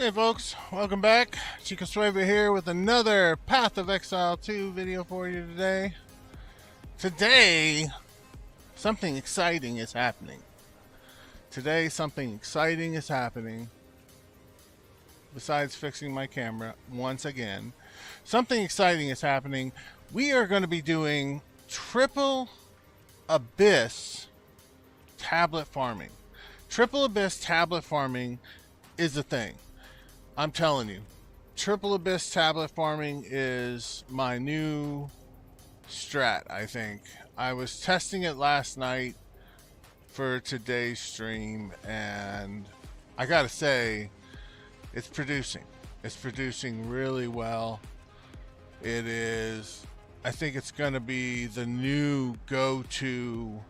Hey folks, welcome back. Chico Suave here with another Path of Exile 2 video for you today. Today, something exciting is happening. Besides fixing my camera once again, something exciting is happening. We are going to be doing triple abyss tablet farming. Triple abyss tablet farming is a thing. I'm telling you, triple abyss tablet farming is my new strat, I think. I was testing it last night for today's stream, and I gotta say, it's producing. It's producing really well. It is, I think it's gonna be the new go-to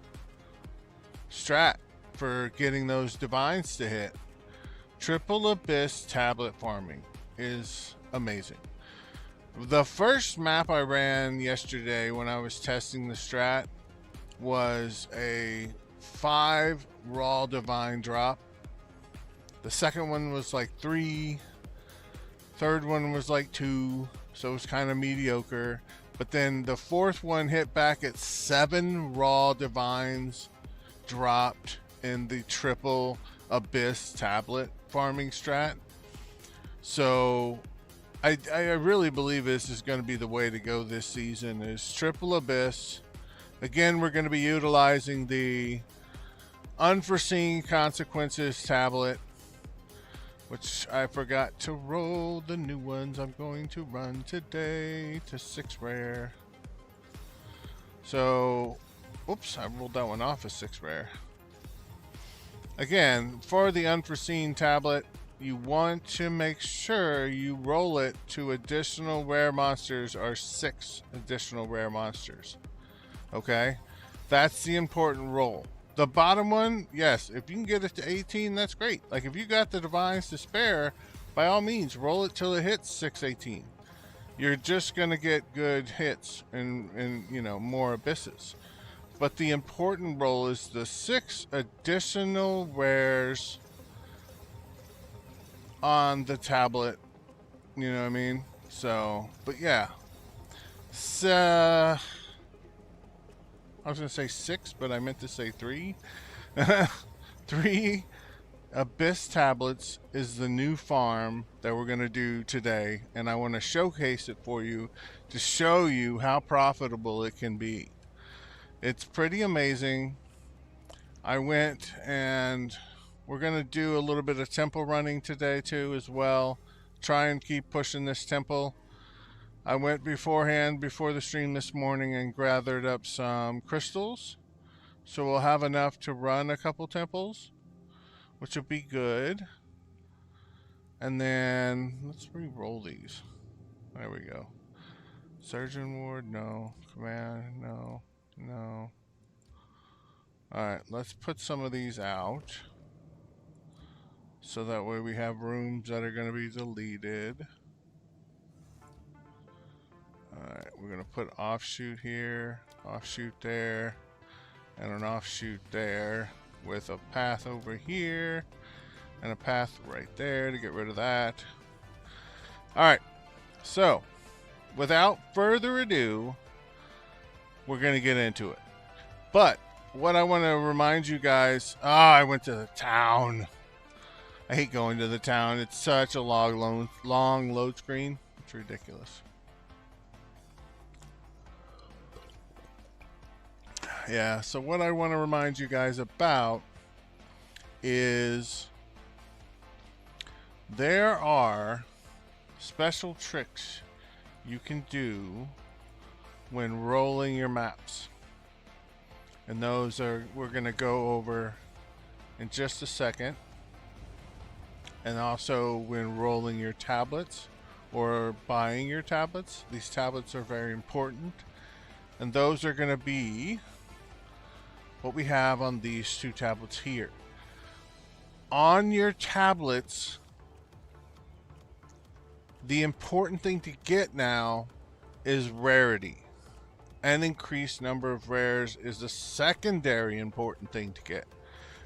strat for getting those divines to hit. Triple abyss tablet farming is amazing. The first map I ran yesterday when I was testing the strat was a 5 raw divine drop. The second one was like 3. Third one was like 2, so it was kind of mediocre. But then the fourth one hit back at 7 raw divines dropped in the triple abyss tablet farming strat. So I really believe this is going to be the way to go this season, is triple abyss. Again, we're going to be utilizing the unforeseen consequences tablet, which I forgot to roll the new ones I'm going to run today to 6 rare. So oops, I rolled that one off as 6 rare. Again, for the unforeseen tablet, you want to make sure you roll it to additional rare monsters or 6 additional rare monsters. Okay? That's the important roll. The bottom one, yes, if you can get it to 18, that's great. Like if you got the divines to spare, by all means, roll it till it hits 618. You're just going to get good hits and you know, more abysses. But the important roll is the 6 additional rares on the tablet. You know what I mean? So, but yeah. So, I was going to say 6, but I meant to say 3. 3 abyss tablets is the new farm that we're going to do today. And I want to showcase it for you to show you how profitable it can be. It's pretty amazing. I went and we're going to do a little bit of temple running today too as well. Try and keep pushing this temple. I went beforehand, before the stream this morning, and gathered up some crystals. So we'll have enough to run a couple temples, which will be good. And then let's re-roll these. There we go. Surgeon Ward, no. Command, no. No. Alright, let's put some of these out. So that way we have rooms that are going to be deleted. Alright, we're going to put offshoot here, offshoot there, and an offshoot there with a path over here and a path right there to get rid of that. Alright, so without further ado, we're going to get into it. But what I want to remind you guys, I went to the town. I hate going to the town. It's such a long load screen. It's ridiculous. Yeah, so what I want to remind you guys about is there are special tricks you can do when rolling your maps. And those are we're going to go over in just a second. And also when rolling your tablets or buying your tablets. These tablets are very important. And those are going to be what we have on these 2 tablets here. On your tablets, the important thing to get now is rarity. An increased number of rares is the secondary important thing to get,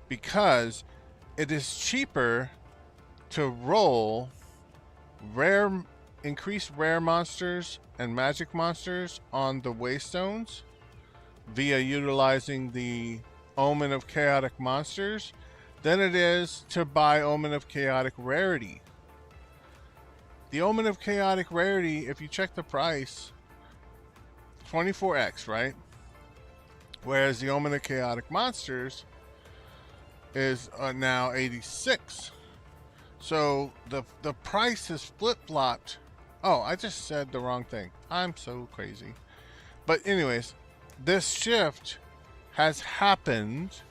because it is cheaper to roll rare, increase rare monsters and magic monsters on the Waystones via utilizing the Omen of Chaotic Monsters than it is to buy Omen of Chaotic Rarity. The Omen of Chaotic Rarity, if you check the price, 24x, right? Whereas the Omen of Chaotic Monsters is now 86. So the price has flip-flopped. Oh, I just said the wrong thing. I'm so crazy. But anyways, this shift has happened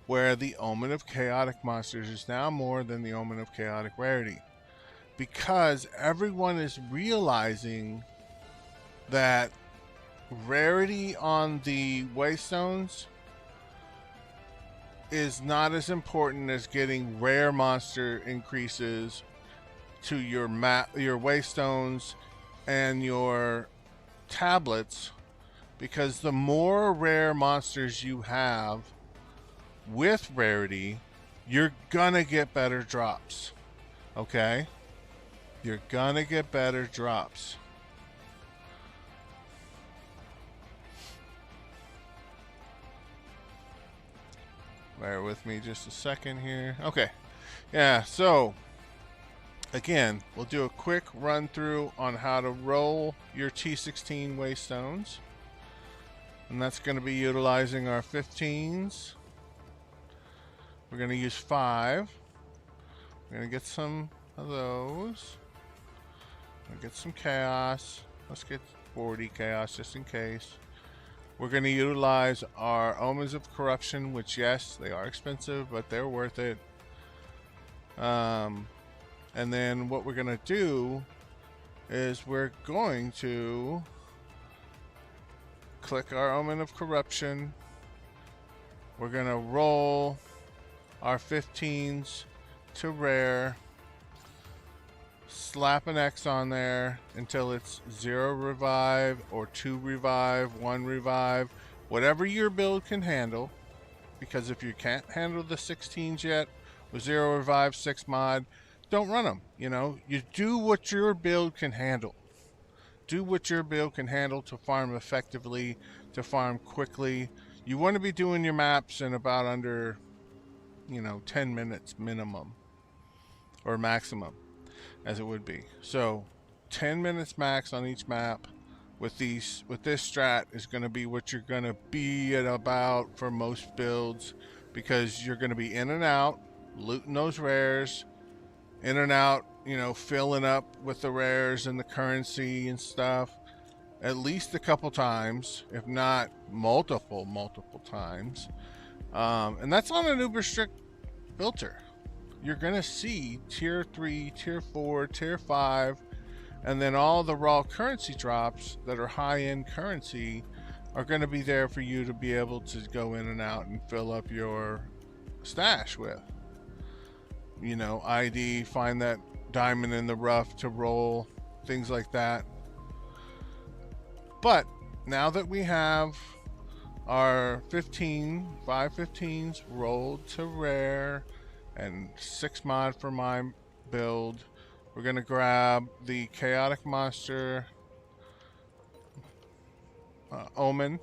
where the Omen of Chaotic Monsters is now more than the Omen of Chaotic Rarity. Because everyone is realizing that rarity on the Waystones is not as important as getting rare monster increases to your your Waystones and your tablets, because the more rare monsters you have with rarity, you're gonna get better drops. Okay? You're gonna get better drops. Bear with me just a second here. Okay. Yeah, so again, we'll do a quick run through on how to roll your T16 Waystones. And that's going to be utilizing our 15s. We're going to use 5. We're going to get some of those. We'll get some chaos. Let's get 40 chaos just in case. We're going to utilize our Omens of Corruption, which, yes, they are expensive, but they're worth it. And then what we're going to do is we're going to click our Omen of Corruption. We're going to roll our 15s to rare. Slap an X on there until it's 0 revive or 2 revive, 1 revive, whatever your build can handle. Because if you can't handle the 16s yet with 0 revive, 6 mod, don't run them. You know, you do what your build can handle. Do what your build can handle to farm effectively, to farm quickly. You want to be doing your maps in about under, 10 minutes minimum or maximum, as it would be. So 10 minutes max on each map with this strat is going to be what you're going to be at about for most builds, because you're going to be in and out looting those rares, in and out, filling up with the rares and the currency and stuff at least a couple times, if not multiple times. And that's on an uber strict filter. You're going to see tier 3, tier 4, tier 5, and then all the raw currency drops that are high-end currency are going to be there for you to be able to go in and out and fill up your stash with. ID, find that diamond in the rough to roll, things like that. But now that we have our 5 15s rolled to rare, and 6 mod for my build, we're going to grab the Chaotic Monster Omen.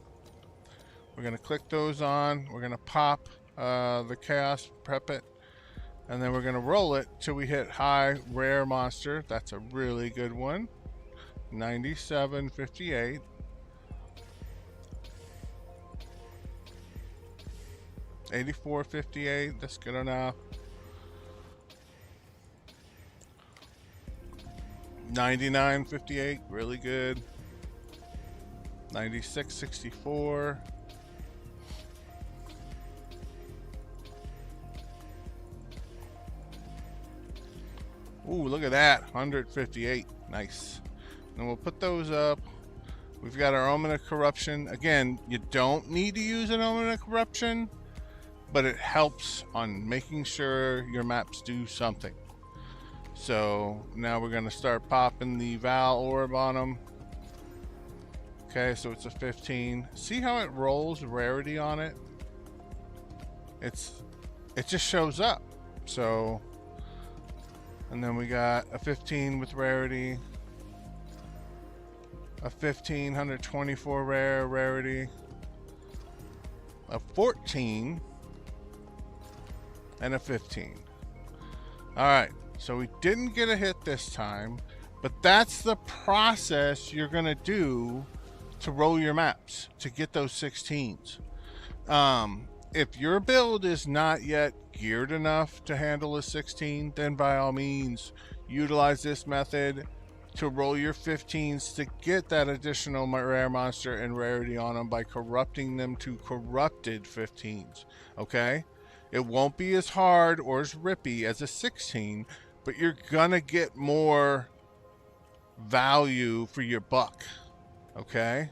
We're going to click those on. We're going to pop the Chaos, prep it, and then we're going to roll it till we hit high rare monster. That's a really good one. 97.58. $84.58. That's good enough. 99.58. Really good. 96.64. Ooh, look at that. 158. Nice. And we'll put those up. We've got our Omen of Corruption. Again, you don't need to use an Omen of Corruption, but it helps on making sure your maps do something. So now we're going to start popping the Val Orb on them. Okay, so it's a 15. See how it rolls rarity on it? It just shows up. So And then we got a 15 with rarity, a 1524 rarity, a 14, and a 15. Alright, so we didn't get a hit this time, but that's the process you're going to do to roll your maps to get those 16s. If your build is not yet geared enough to handle a 16, then by all means utilize this method to roll your 15s to get that additional rare monster and rarity on them by corrupting them to corrupted 15s. Okay? It won't be as hard or as rippy as a 16, but you're gonna get more value for your buck. Okay?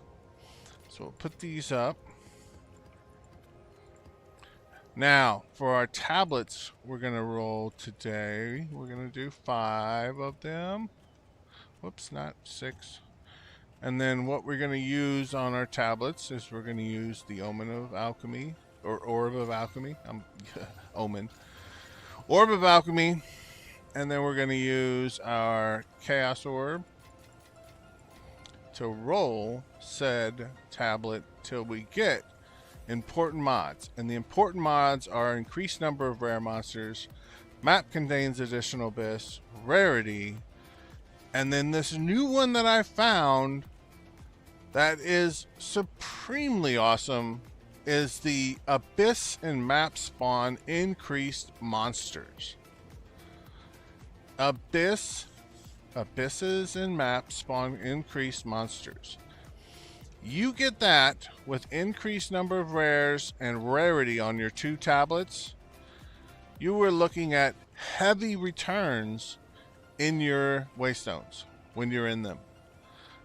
So we'll put these up. Now, for our tablets we're going to roll today, we're going to do 5 of them. Whoops, not 6. And then what we're going to use on our tablets is we're going to use the Omen of Alchemy, or Orb of Alchemy. Omen. Orb of Alchemy. And then we're going to use our Chaos Orb to roll said tablet till we get important mods. And the important mods are increased number of rare monsters, map contains additional abyss, rarity, and then this new one that I found that is supremely awesome is the abyss and map spawn increased monsters. Abysses and map spawn increased monsters. You get that with increased number of rares and rarity on your 2 tablets. You were looking at heavy returns in your waystones when you're in them,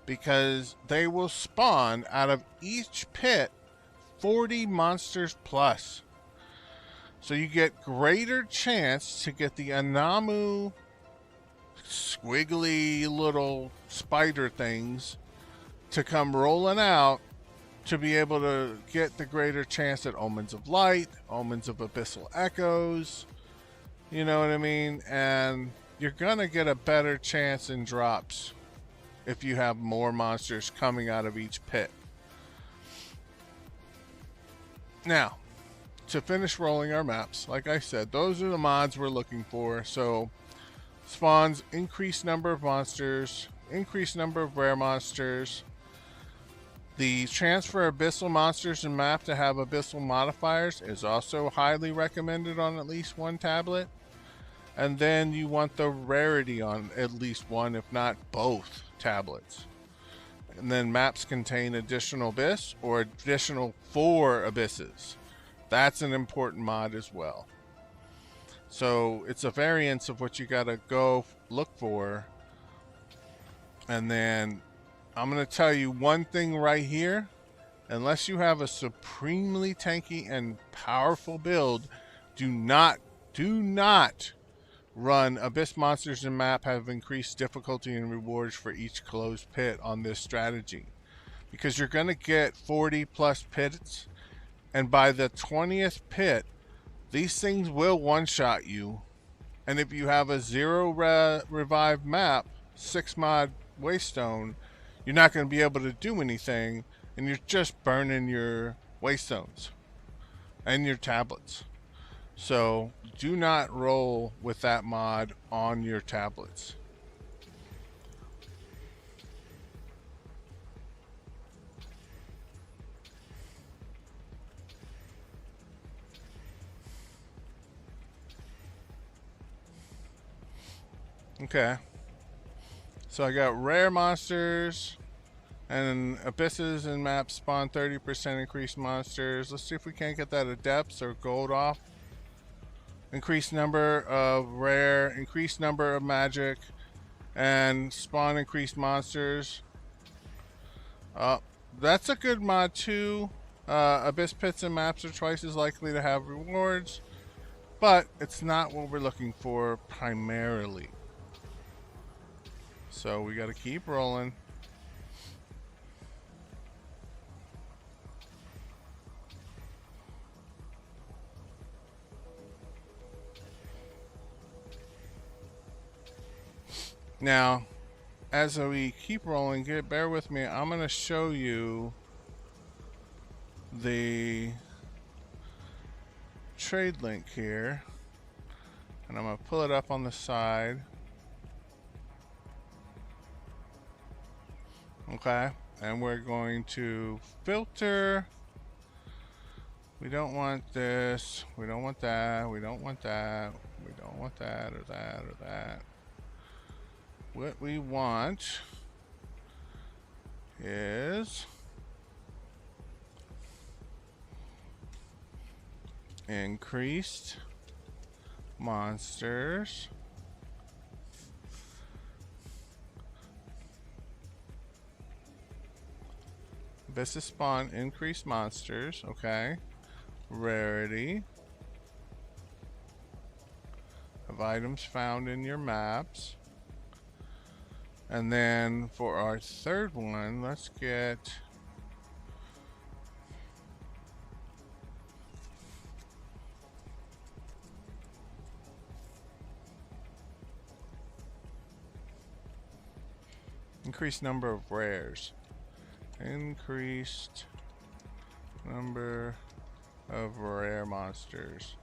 because they will spawn out of each pit 40 monsters plus. So you get greater chance to get the Anamu squiggly little spider things to come rolling out to be able to get the greater chance at Omens of Light, Omens of Abyssal Echoes, you know what I mean? And you're gonna get a better chance in drops if you have more monsters coming out of each pit. Now, to finish rolling our maps, like I said, those are the mods we're looking for. So spawns increased number of monsters, increased number of rare monsters. The transfer abyssal monsters and map to have abyssal modifiers is also highly recommended on at least 1 tablet. And then you want the rarity on at least 1, if not both tablets. And then maps contain additional abyss or additional 4 abysses. That's an important mod as well. So it's a variance of what you gotta go look for. And then I'm going to tell you one thing right here. Unless you have a supremely tanky and powerful build, do not run Abyss Monsters and Map have increased difficulty and rewards for each closed pit on this strategy. Because you're going to get 40 plus pits, and by the 20th pit, these things will one-shot you. And if you have a 0 revive map, 6 mod waystone, you're not going to be able to do anything, and you're just burning your waystones and your tablets. So do not roll with that mod on your tablets. Okay. So I got rare monsters and abysses and maps spawn 30% increased monsters. Let's see if we can't get that adepts or gold off. Increased number of rare, increased number of magic, and spawn increased monsters. That's a good mod too. Abyss pits and maps are twice as likely to have rewards, but it's not what we're looking for primarily. So we got to keep rolling. Now, as we keep rolling, bear with me. I'm going to show you the trade link here, and I'm going to pull it up on the side. Okay, and we're going to filter. We don't want this, we don't want that, we don't want that, we don't want that or that or that. What we want is increased monsters, this is spawn increased monsters, okay. Rarity of items found in your maps. And then for our third one, let's get increased number of rares. Increased number of rare monsters.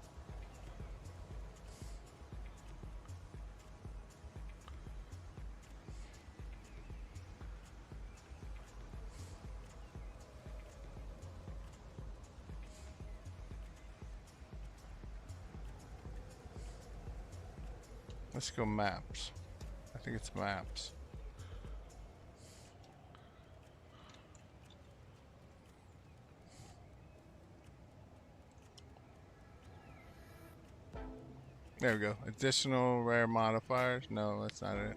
Let's go maps. I think it's maps. There we go. Additional rare modifiers. No, that's not it.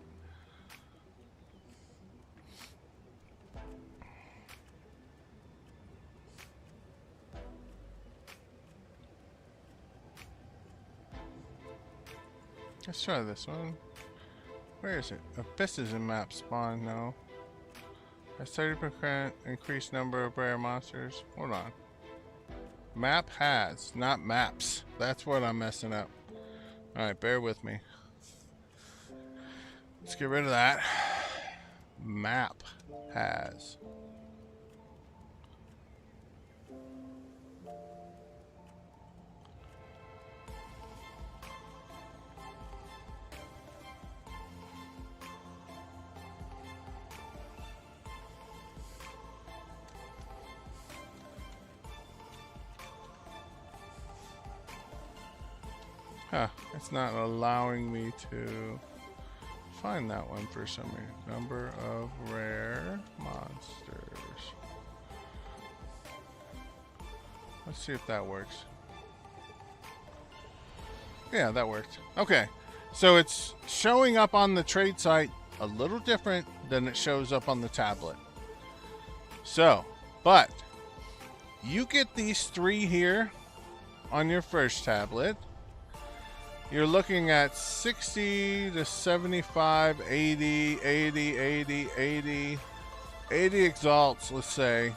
Let's try this one. Where is it? Abyss is in map spawn. No. That's 30% increased number of rare monsters. Hold on. Map has, not maps. That's what I'm messing up. Alright, bear with me. Let's get rid of that. Map has. Huh, it's not allowing me to find that one for some reason. Number of rare monsters. Let's see if that works. Yeah, that worked. Okay, so it's showing up on the trade site a little different than it shows up on the tablet. So, but you get these three here on your first tablet. You're looking at 60 to 75, 80, 80, 80, 80, 80 exalts, let's say,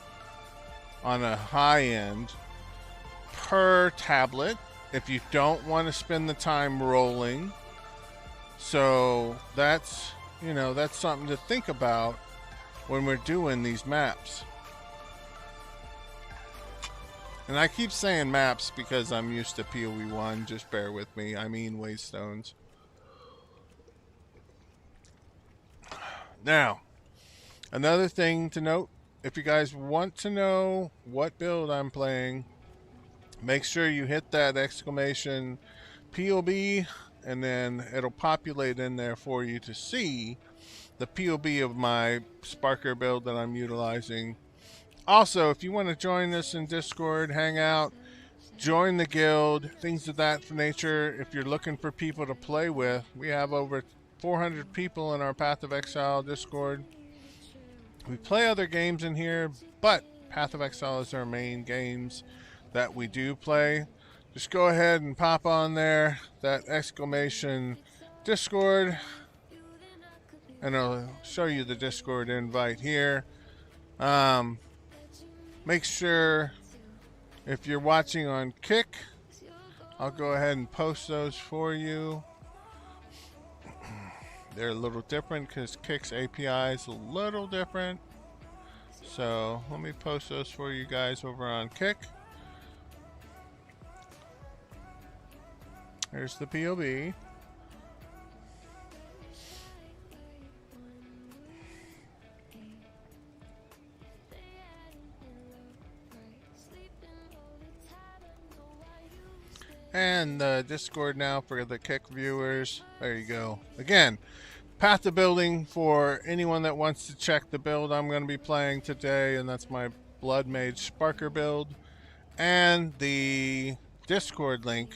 on a high end per tablet if you don't want to spend the time rolling. So that's, you know, that's something to think about when we're doing these maps. And I keep saying maps because I'm used to PoE 1, just bear with me. I mean Waystones. Now, another thing to note, if you guys want to know what build I'm playing, make sure you hit that exclamation POB, and then it'll populate in there for you to see the POB of my Sparker build that I'm utilizing. Also, if you want to join us in Discord, hang out, join the guild, things of that nature, if you're looking for people to play with, we have over 400 people in our Path of Exile Discord. We play other games in here, but Path of Exile is our main games that we do play. Just go ahead and pop on there, that exclamation Discord, and I'll show you the Discord invite here. Make sure if you're watching on Kick, I'll go ahead and post those for you. They're a little different because Kick's API is a little different. So let me post those for you guys over on Kick. Here's the POB. And the Discord now for the Kick viewers. There you go. Again, path to building for anyone that wants to check the build I'm going to be playing today, and that's my Blood Mage Sparker build. And the Discord link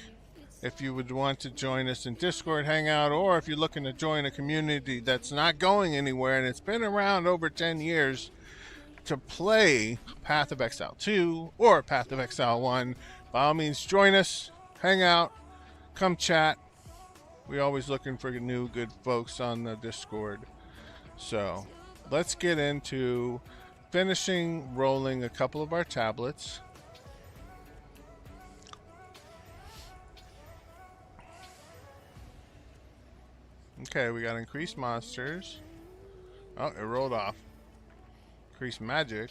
if you would want to join us in Discord Hangout, or if you're looking to join a community that's not going anywhere and it's been around over 10 years to play Path of Exile 2 or Path of Exile 1, by all means join us, hang out, come chat. We're always looking for new good folks on the Discord. So let's get into finishing rolling a couple of our tablets. Okay, we got increased monsters. Oh, it rolled off. Increased magic.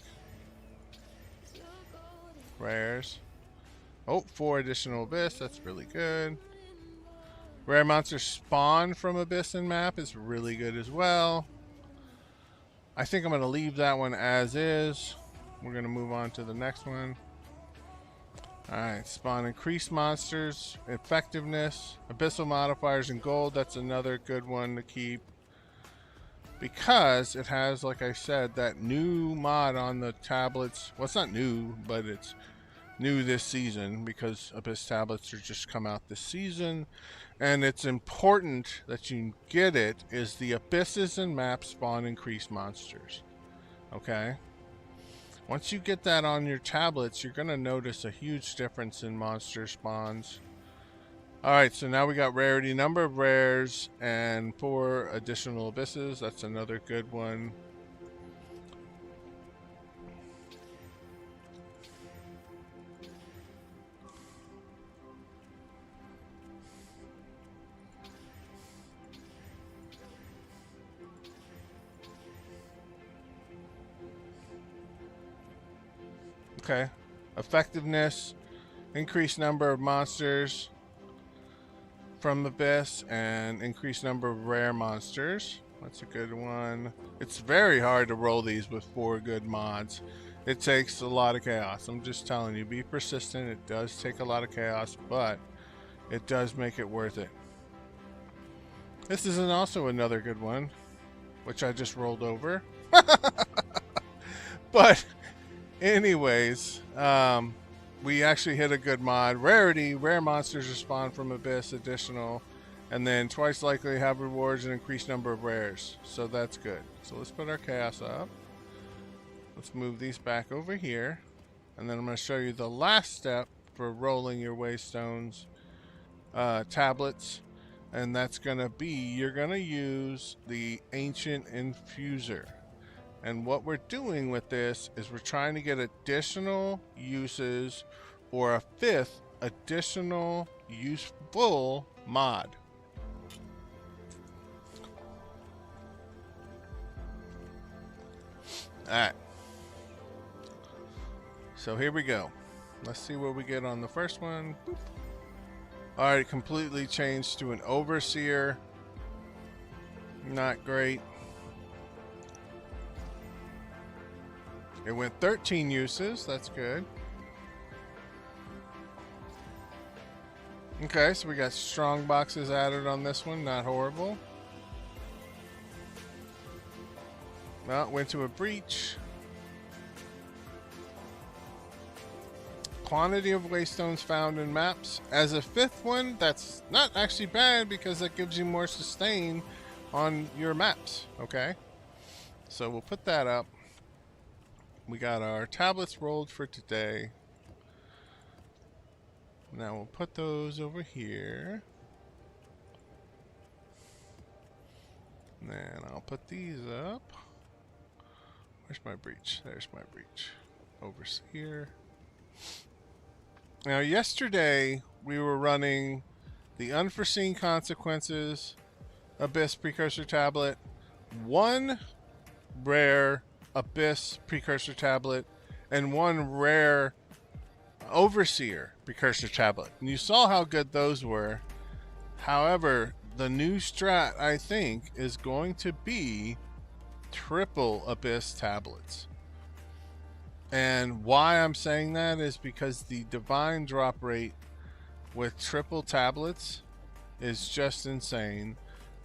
Rares. Oh, 4 additional abyss. That's really good. Rare monsters spawn from abyss and map is really good as well. I think I'm going to leave that one as is. We're going to move on to the next one. Alright, spawn increased monsters, effectiveness, abyssal modifiers, and gold. That's another good one to keep, because it has, like I said, that new mod on the tablets. Well, it's not new, but it's new this season because Abyss tablets are just come out this season, and it's important that you get it. Is the abysses and maps spawn increased monsters? Okay. Once you get that on your tablets, you're going to notice a huge difference in monster spawns. Alright, so now we got rarity, number of rares, and 4 additional abysses. That's another good one. Okay, effectiveness, increased number of monsters from Abyss, and increased number of rare monsters. That's a good one. It's very hard to roll these with 4 good mods. It takes a lot of chaos. I'm just telling you, be persistent. It does take a lot of chaos, but it does make it worth it. This is also another good one, which I just rolled over. But anyways, we actually hit a good mod. Rarity, rare monsters respawn from Abyss, additional, and then twice likely have rewards and increased number of rares. So that's good. So let's put our chaos up. Let's move these back over here, and then I'm going to show you the last step for rolling your Waystones tablets, and that's going to be, you're going to use the Ancient Infuser. And what we're doing with this is we're trying to get additional uses, or a 5th additional useful mod. Alright. So here we go. Let's see what we get on the first one. Alright, completely changed to an Overseer. Not great. It went 13 uses. That's good. Okay, so we got strong boxes added on this one. Not horrible. Well, it went to a breach. Quantity of Waystones found in maps. As a 5th one, that's not actually bad, because that gives you more sustain on your maps. Okay, so we'll put that up. We got our tablets rolled for today. Now we'll put those over here. And then I'll put these up. Where's my breach? There's my breach. Overseer. Now yesterday we were running the unforeseen consequences Abyss Precursor Tablet, 1 rare Abyss Precursor Tablet, and 1 rare Overseer Precursor Tablet. And you saw how good those were. However, the new strat, I think, is going to be triple Abyss tablets. And why I'm saying that is because the divine drop rate with triple tablets is just insane.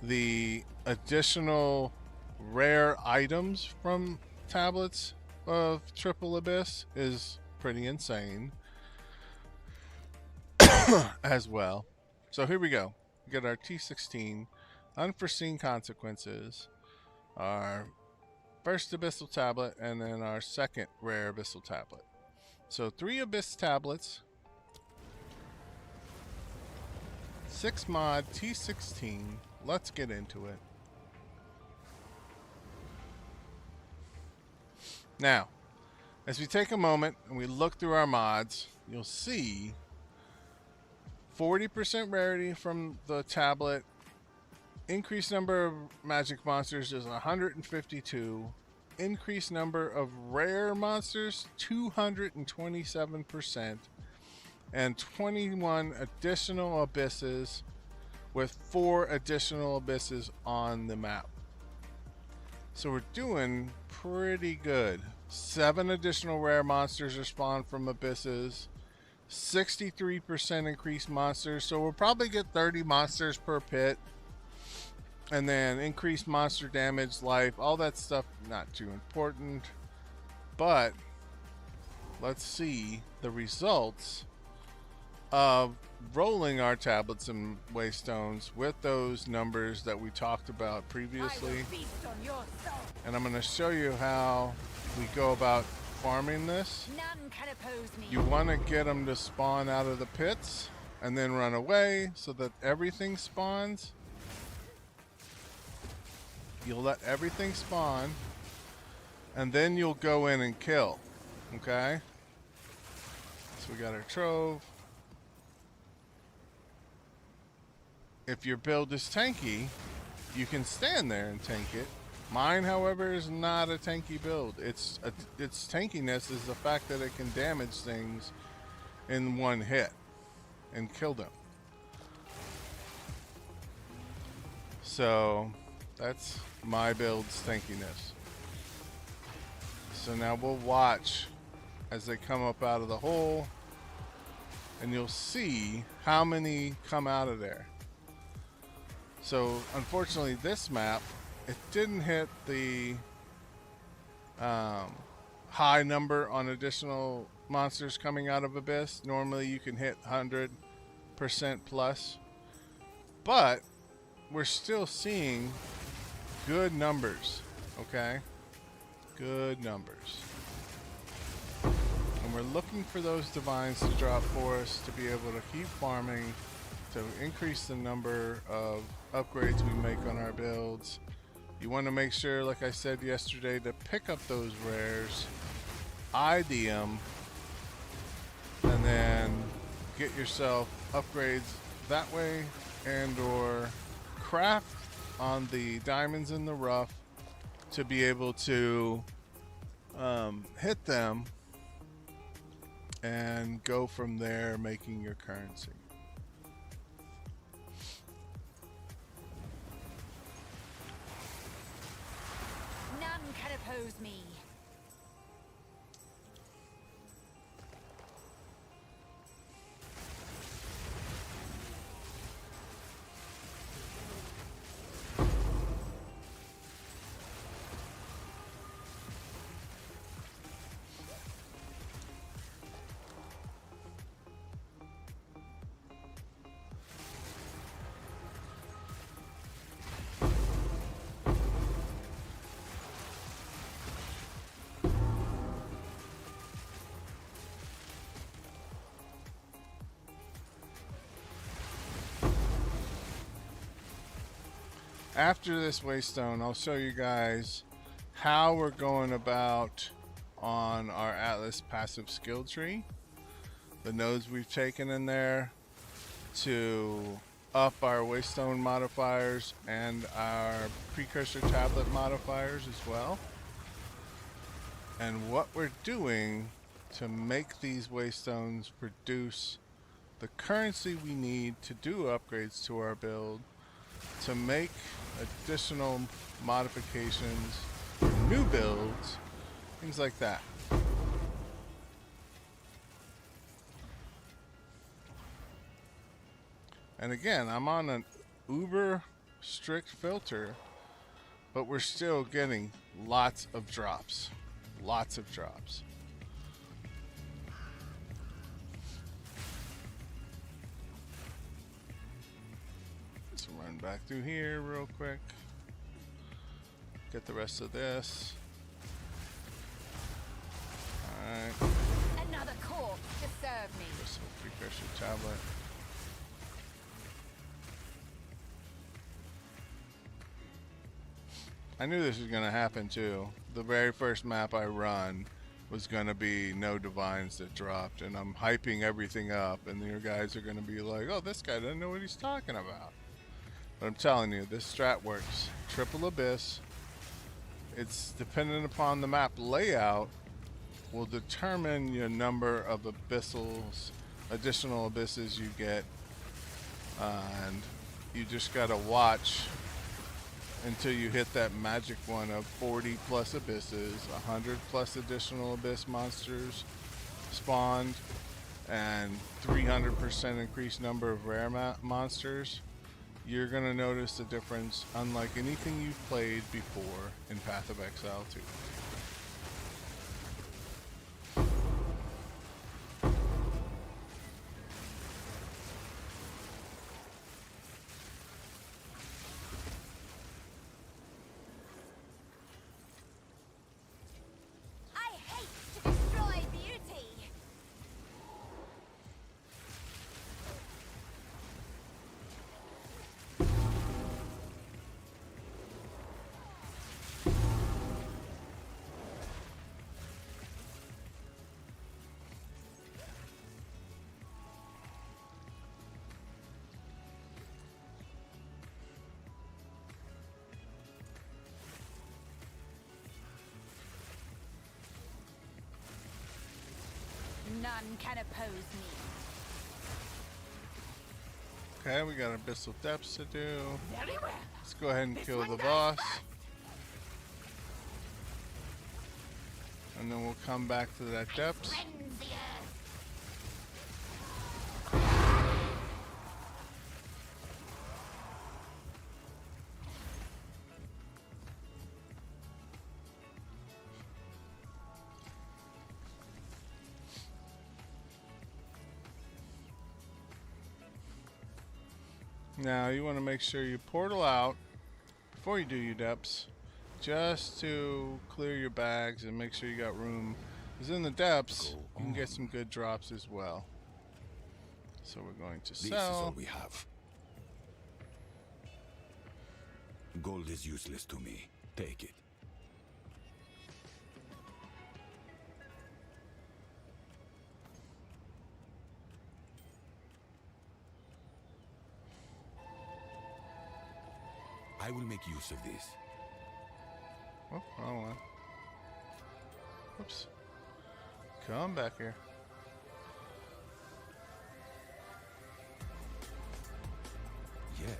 The additional rare items from tablets of triple Abyss is pretty insane as well. So here we go. We get our T16 Unforeseen Consequences, our first Abyssal Tablet, and then our second rare Abyssal Tablet. So 3 Abyss Tablets, 6 mod T16. Let's get into it. Now, as we take a moment and we look through our mods, you'll see 40% rarity from the tablet. Increased number of magic monsters is 152. Increased number of rare monsters 227%. And 21 additional abysses with 4 additional abysses on the map. So we're doing pretty good. 7 additional rare monsters are spawned from abysses. 63% increased monsters, so we'll probably get 30 monsters per pit. And then increased monster damage, life, all that stuff, not too important. But let's see the results of rolling our tablets and waystones with those numbers that we talked about previously. And I'm going to show you how we go about farming this. None can oppose me. You want to get them to spawn out of the pits and then run away so that everything spawns. You'll let everything spawn and then you'll go in and kill. Okay? So we got our trove. If your build is tanky, you can stand there and tank it. Mine, however, is not a tanky build. Its tankiness is the fact that it can damage things in one hit and kill them. So that's my build's tankiness. So now we'll watch as they come up out of the hole, and you'll see how many come out of there. So unfortunately this map, it didn't hit the high number on additional monsters coming out of Abyss. Normally you can hit 100% plus, but we're still seeing good numbers. Okay, good numbers, and we're looking for those divines to drop for us to be able to keep farming, to increase the number of upgrades we make on our builds. You want to make sure, like I said yesterday, to pick up those rares, ID them, and then get yourself upgrades that way, and or craft on the diamonds in the rough to be able to hit them and go from there, making your currency. None can oppose me. After this waystone, I'll show you guys how we're going about on our Atlas passive skill tree, the nodes we've taken in there to up our Waystone modifiers and our precursor tablet modifiers as well. And what we're doing to make these Waystones produce the currency we need to do upgrades to our build, to make additional modifications, new builds, things like that. And again, I'm on an uber strict filter, but we're still getting lots of drops. Lots of drops. Let's run back through here real quick. Get the rest of this. Alright. Another corpse to serve me. This precursor tablet. I knew this was going to happen too. The very first map I run was going to be no divines that dropped, and I'm hyping everything up, and your guys are going to be like, oh, this guy doesn't know what he's talking about. But I'm telling you, this strat works. Triple Abyss. It's dependent upon the map layout, will determine your number of abyssals, additional abysses you get, and you just got to watch until you hit that magic one of 40 plus abysses, 100 plus additional abyss monsters spawned, and 300% increased number of rare monsters. You're going to notice the difference unlike anything you've played before in Path of Exile 2. None can oppose me. Okay, we got abyssal depths to do. Very well. Let's go ahead and This kill one the goes boss. first. And then we'll come back to that depths. Cleanse the earth. Now you want to make sure you portal out before you do your depths, just to clear your bags and make sure you got room. Because in the depths, you can get some good drops as well. So we're going to This is all sell. we have. Gold is useless to me. Take it. I will make use of this. Oh, wrong one. Oops. Come back here. Yes.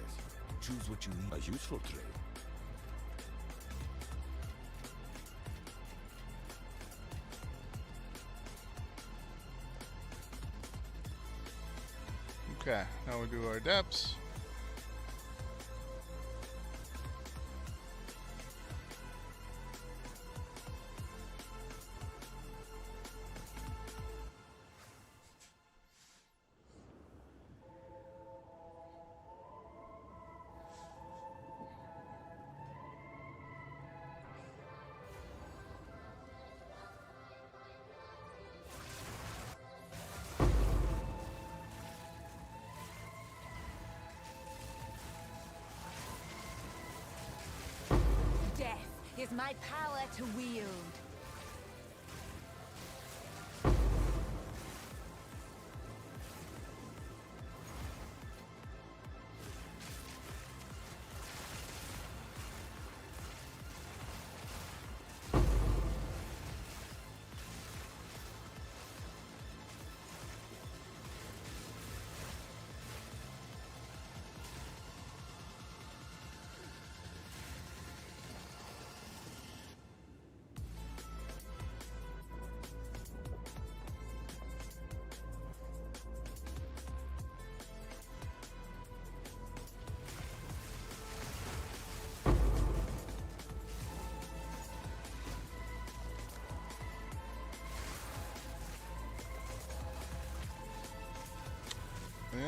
Choose what you need. A useful trade. Okay, now we'll do our depths. Death is my power to wield.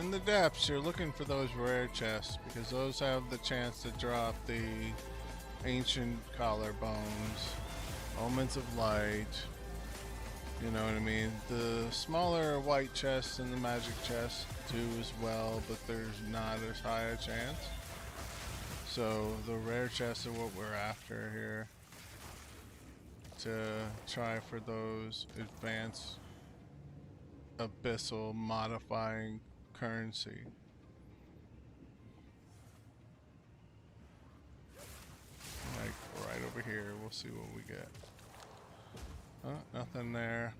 in the depths, you're looking for those rare chests because those have the chance to drop the ancient collarbones, omens of light. You know what I mean? The smaller white chests and the magic chests do as well, but there's not as high a chance. So the rare chests are what we're after here to try for those advanced abyssal modifying currency. Like right over here, we'll see what we get. Oh, nothing there.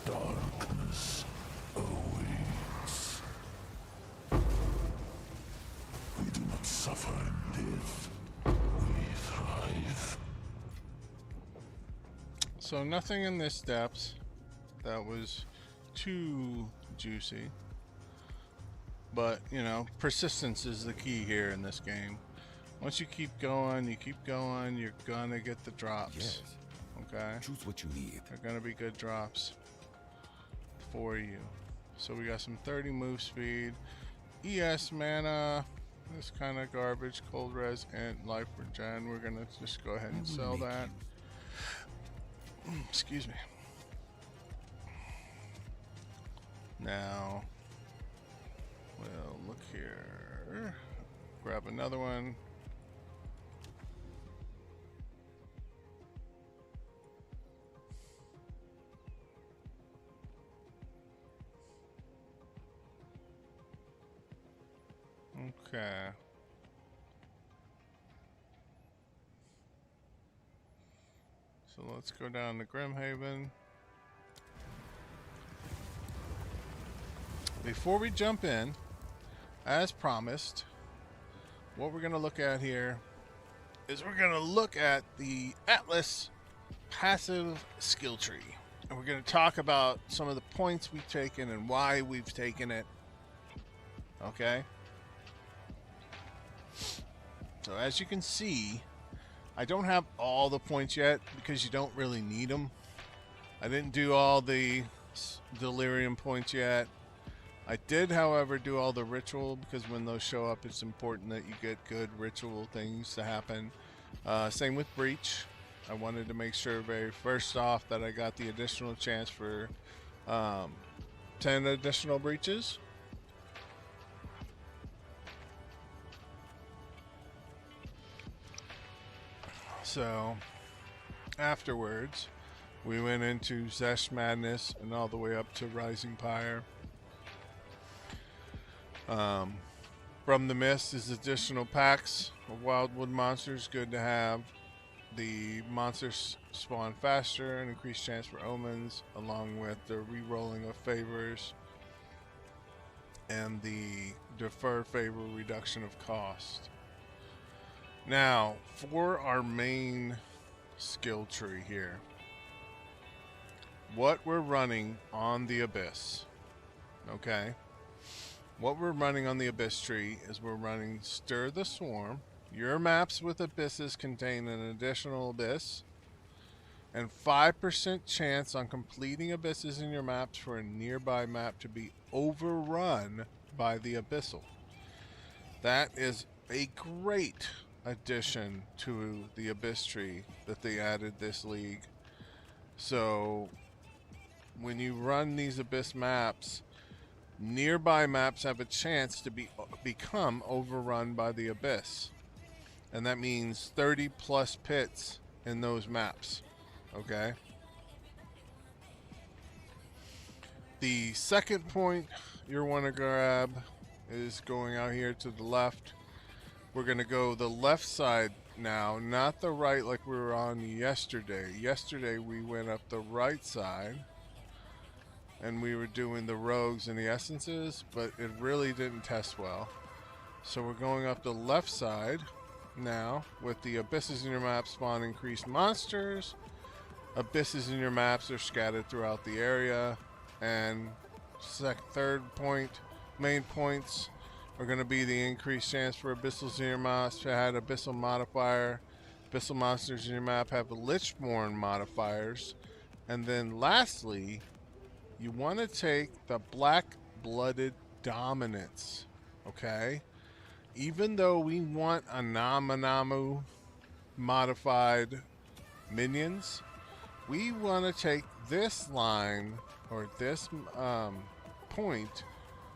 Darkness awaits. We do not suffer and live. We thrive. So nothing in this depth that was too juicy. But, you know, persistence is the key here in this game. Once you keep going, you're gonna get the drops. Yes. Okay? Choose what you need. They're gonna be good drops for you. So we got some 30 move speed, ES mana, this kind of garbage, cold res and life regen. We're gonna just go ahead and sell that. Excuse me. Now we'll look here, grab another one. Okay. So let's go down to Grimhaven. Before we jump in, as promised, what we're going to look at here is we're going to look at the Atlas passive skill tree. And we're going to talk about some of the points we've taken and why we've taken it. Okay? So as you can see, I don't have all the points yet because you don't really need them. I didn't do all the delirium points yet. I did, however, do all the ritual because when those show up, it's important that you get good ritual things to happen. Same with breach. I wanted to make sure very first off that I got the additional chance for 10 additional breaches. So afterwards, we went into Zesh Madness and all the way up to Rising Pyre. From the Mist is additional packs of Wildwood monsters. Good to have. The monsters spawn faster and increased chance for omens, along with the re-rolling of favors and the defer favor reduction of cost. Now, for our main skill tree here, what we're running on the Abyss, okay? What we're running on the Abyss tree is we're running Stir the Swarm. Your maps with abysses contain an additional abyss, and 5% chance on completing abysses in your maps for a nearby map to be overrun by the abyssal. That is a great addition to the Abyss tree that they added this league. So when you run these Abyss maps, nearby maps have a chance to become overrun by the Abyss. and that means 30 plus pits in those maps. Okay. The second point you want to grab is going out here to the left. We're going to go the left side now, not the right like we were on yesterday. Yesterday we went up the right side and we were doing the rogues and the essences, but it really didn't test well. So we're going up the left side now with the abysses in your map spawn increased monsters. Abysses in your maps are scattered throughout the area. And third point, main points are going to be the increased chance for abyssals in your maps to add abyssal modifier. Abyssal monsters in your map have Lichborn modifiers. And then lastly, you want to take the black-blooded dominance. Okay? Even though we want a Namanamu modified minions, we want to take this line or this point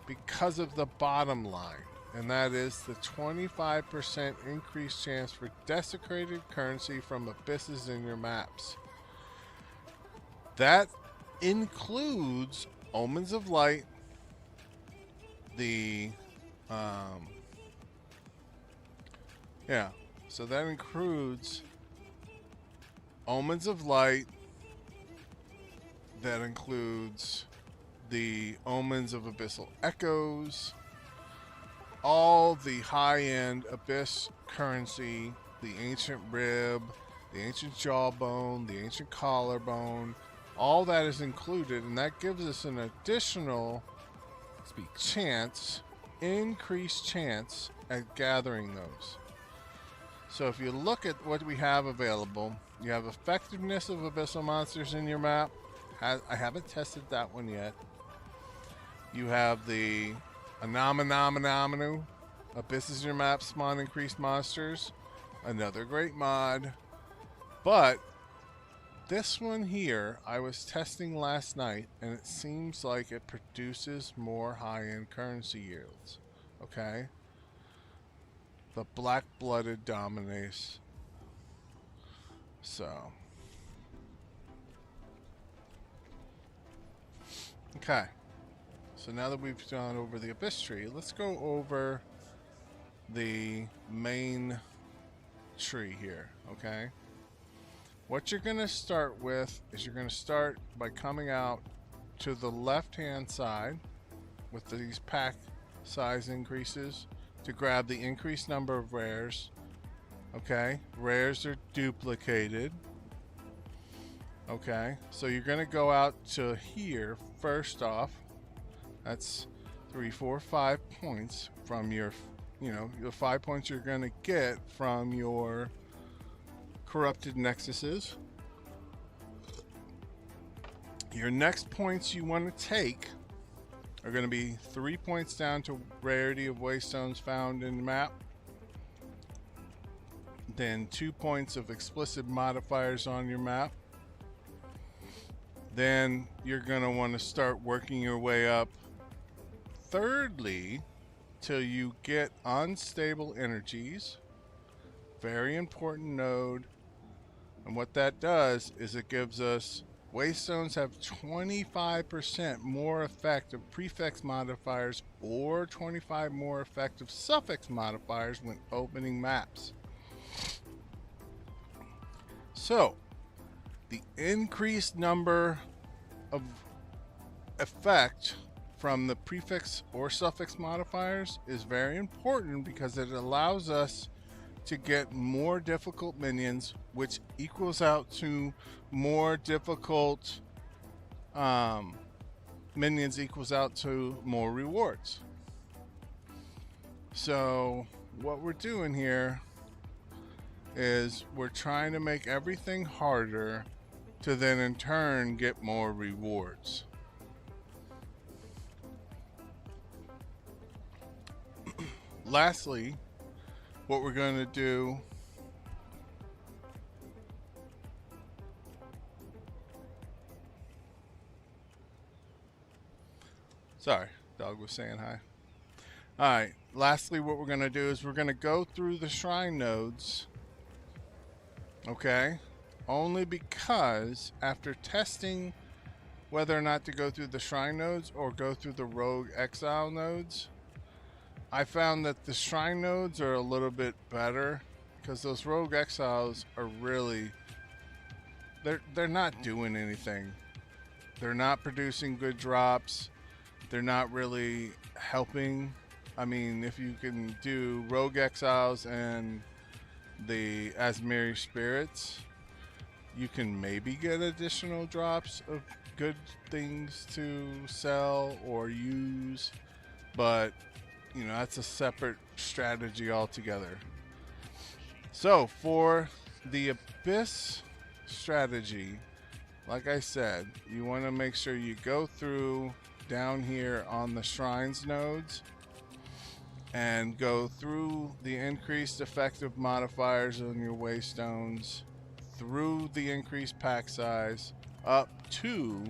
because of the bottom line, and that is the 25% increased chance for desecrated currency from abysses in your maps. That includes Omens of Light, so that includes Omens of Light, that includes the Omens of Abyssal Echoes, all the high-end Abyss currency, the Ancient Rib, the Ancient Jawbone, the Ancient Collarbone, all that is included, and that gives us an additional increased chance at gathering those. So if you look at what we have available, you have effectiveness of abyssal monsters in your map. I haven't tested that one yet. You have the Anamanamanamanu, abysses in your map spawn increased monsters. Another great mod. But this one here, I was testing last night, and it seems like it produces more high-end currency yields. Okay? The black-blooded dominates. So. Okay. So now that we've gone over the Abyss tree, let's go over the main tree here. Okay? What you're going to start with is you're going to start by coming out to the left-hand side with these pack size increases to grab the increased number of rares. Okay, rares are duplicated. Okay, so you're going to go out to here first off. That's 3, 4, 5 points from your, the 5 points you're going to get from your corrupted nexuses. Your next points you want to take are going to be 3 points down to rarity of waystones found in the map, then 2 points of explicit modifiers on your map. Then you're going to want to start working your way up thirdly till you get unstable energies. Very important node. And what that does is it gives us waystones have 25% more effective prefix modifiers or 25 more effective suffix modifiers when opening maps. So the increased number of effect from the prefix or suffix modifiers is very important because it allows us to get more difficult minions, which equals out to more difficult minions equals out to more rewards. So what we're doing here is we're trying to make everything harder to then in turn get more rewards. Lastly, what we're going to do sorry, dog was saying hi. All right. Lastly, what we're going to do is we're going to go through the shrine nodes. Okay. Only because after testing whether or not to go through the shrine nodes or go through the rogue exile nodes, I found that the shrine nodes are a little bit better because those rogue exiles are really they're not doing anything. They're not producing good drops. They're not really helping. I mean, if you can do rogue exiles and the Asmiri spirits, you can maybe get additional drops of good things to sell or use, but you know, that's a separate strategy altogether. So for the Abyss strategy, like I said, you want to make sure you go through down here on the shrines nodes and go through the increased effective modifiers on your waystones, through the increased pack size, up to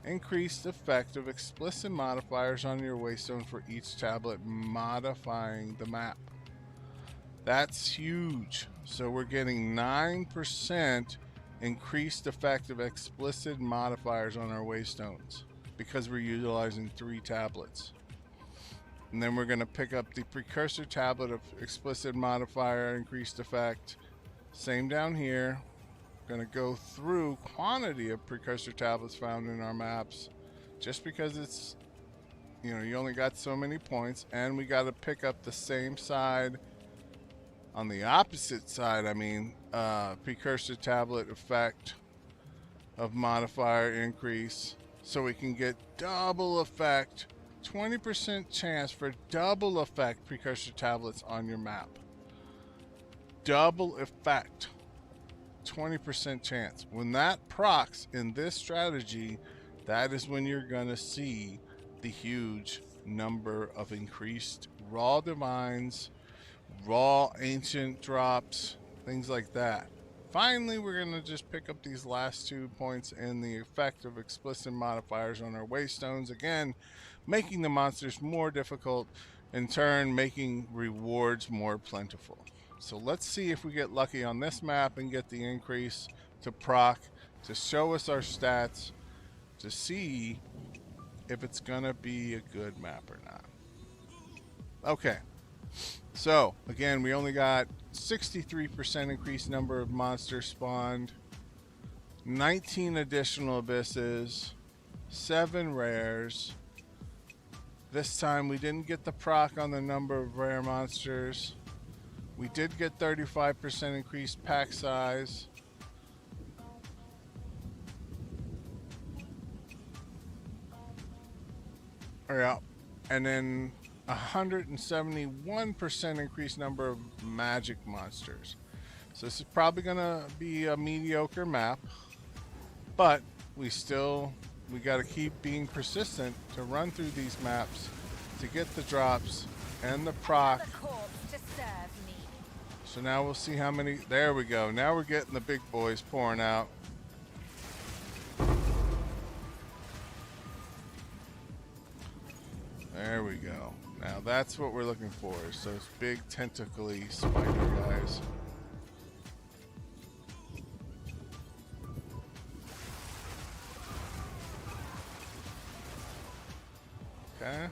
increased effective explicit modifiers on your waystone for each tablet modifying the map. That's huge. So we're getting 9% increased effective explicit modifiers on our waystones because we're utilizing 3 tablets. And then we're going to pick up the precursor tablet of explicit modifier increased effect. Same down here. Going to go through quantity of precursor tablets found in our maps just because it's, you know, you only got so many points, and we got to pick up the same side on the opposite side. I mean, precursor tablet effect of modifier increase so we can get double effect, 20% chance for double effect precursor tablets on your map. Double effect, 20% chance. When that procs in this strategy, that is when you're gonna see the huge number of increased raw divines, raw ancient drops, things like that. Finally, we're going to just pick up these last 2 points in the effect of explicit modifiers on our waystones, again making the monsters more difficult, in turn making rewards more plentiful. So let's see if we get lucky on this map and get the increase to proc to show us our stats to see if it's going to be a good map or not. Okay. So, again, we only got 63% increased number of monsters spawned, 19 additional abysses, 7 rares. This time we didn't get the proc on the number of rare monsters. We did get 35% increased pack size. Yeah, and then 171% increased number of magic monsters. So this is probably gonna be a mediocre map, but we gotta keep being persistent to run through these maps to get the drops and the proc. So now we'll see how many. There we go. Now we're getting the big boys pouring out. There we go. Now that's what we're looking for, is those big tentacly spider guys. Okay.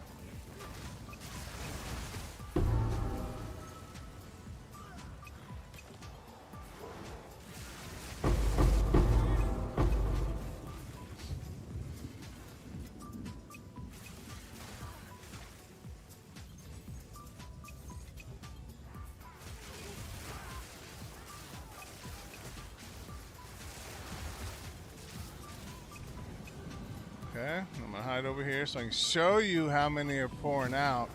Okay, I'm gonna hide over here so I can show you how many are pouring out.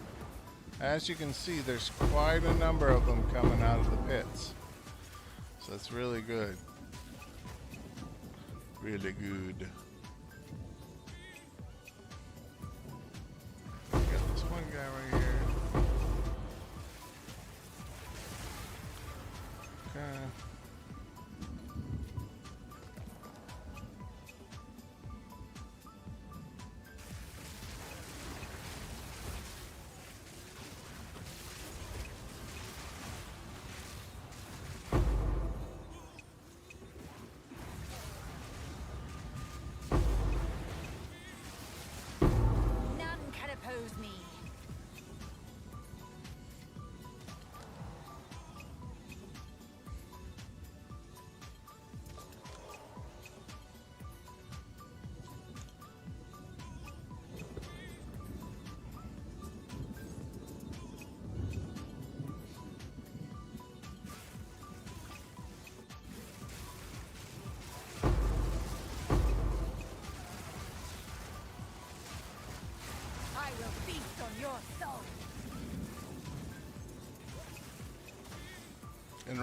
As you can see, there's quite a number of them coming out of the pits. So that's really good. Really good. Got this one guy right here. Okay.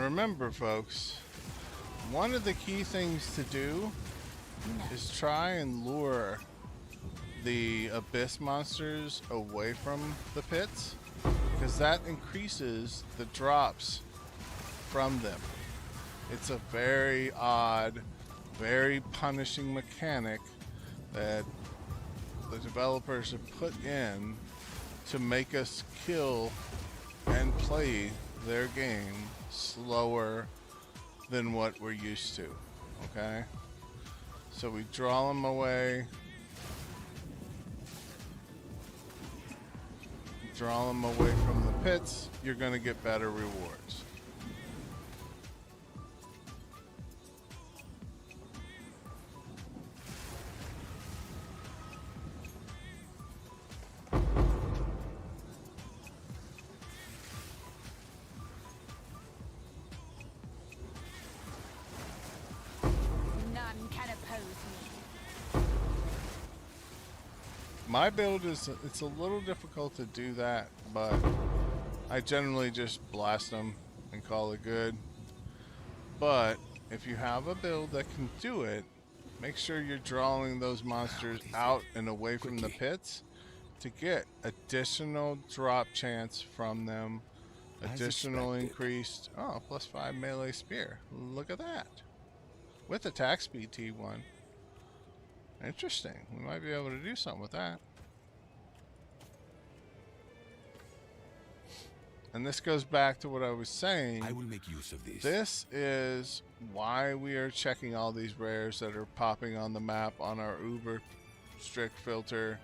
remember, folks, one of the key things to do is try and lure the abyss monsters away from the pits, because that increases the drops from them. It's a very odd, very punishing mechanic that the developers have put in to make us kill and play their game slower than what we're used to. Okay? So we draw them away. Draw them away from the pits, you're going to get better rewards. None can oppose me. My build is, it's a little difficult to do that, but I generally just blast them and call it good. But if you have a build that can do it, make sure you're drawing those monsters out and away from the pits to get additional drop chance from them, additional increased, oh, +5 melee spear. Look at that. With attack speed T1. Interesting. We might be able to do something with that. And this goes back to what I was saying. I will make use of this. This is why we are checking all these rares that are popping on the map on our uber strict filter,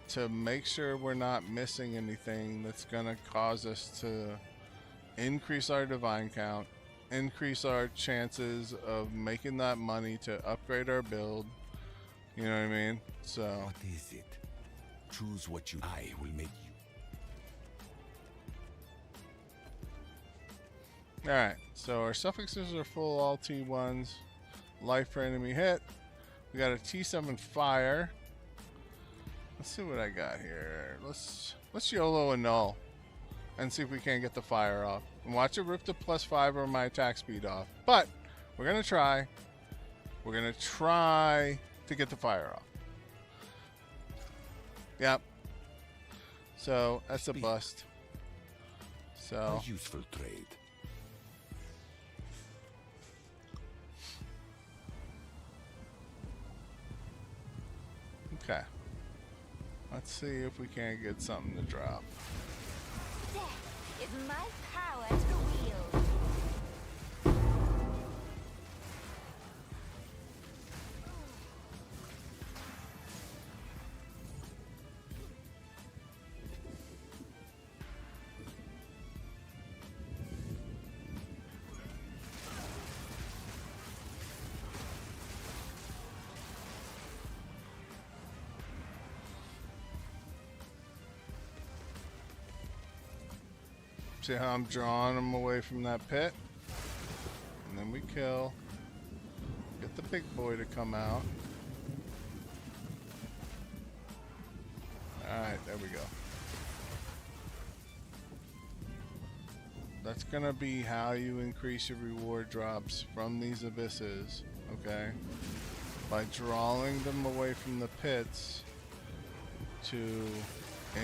to make sure we're not missing anything that's going to cause us to increase our divine count, increase our chances of making that money to upgrade our build. You know what I mean? So What is it? Choose what you. I will make you. alright, so our suffixes are full, all T1s. Life per enemy hit. We got a T7 fire. Let's see what I got here. Let's YOLO a null and see if we can't get the fire off. And watch it rip the +5 or my attack speed off. But we're gonna try. We're gonna try to get the fire off. Yep. So that's a bust. So A useful trade. okay. Let's see if we can't get something to drop. Death is my power to wield. See how I'm drawing them away from that pit? And then we kill. Get the big boy to come out. Alright, there we go. That's gonna be how you increase your reward drops from these abysses, okay? By drawing them away from the pits to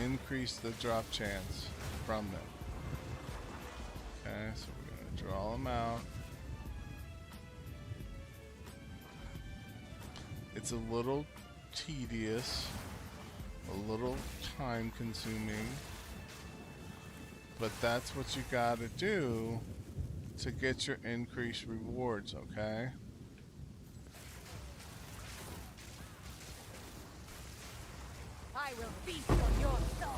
increase the drop chance from them. Okay, so we're going to draw them out. It's a little tedious, a little time consuming, but that's what you got to do to get your increased rewards, okay? I will feast on your soul.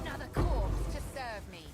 Another corpse to serve me.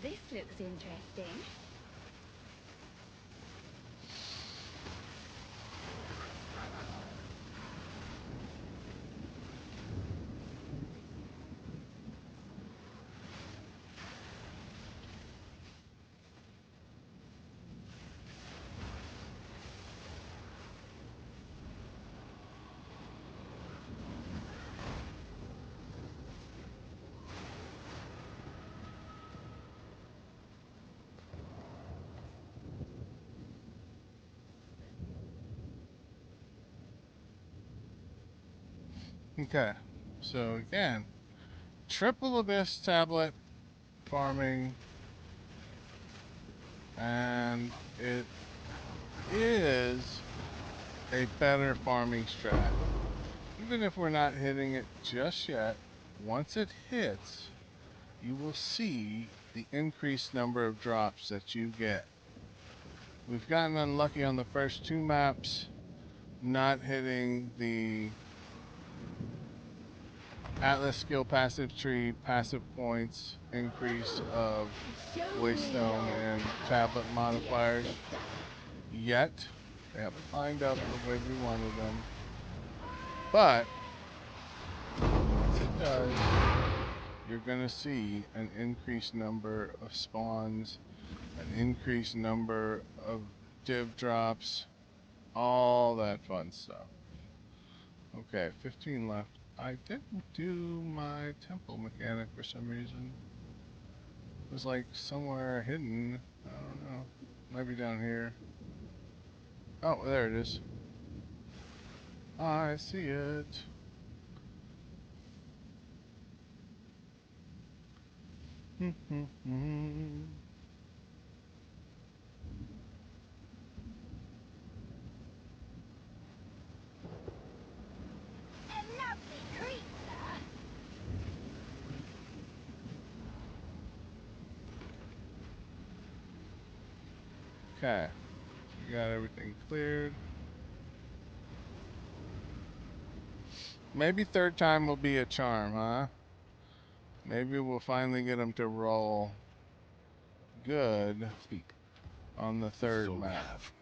This looks interesting. Okay. So again, triple abyss tablet farming, and it is a better farming strat. Even if we're not hitting it just yet, once it hits, you will see the increased number of drops that you get. We've gotten unlucky on the first two maps, not hitting the Atlas skill passive tree, passive points, increase of Waystone and tablet modifiers yet. They haven't lined up the way we wanted them. But once it does, you're going to see an increased number of spawns, an increased number of div drops, all that fun stuff. Okay, 15 left. I didn't do my temple mechanic for some reason. It was like somewhere hidden. I don't know. Might be down here. Oh, there it is. I see it. A lovely creature. Okay. We got everything cleared. Maybe third time will be a charm, huh? Maybe we'll finally get him to roll good Speak. on the third So we map. have.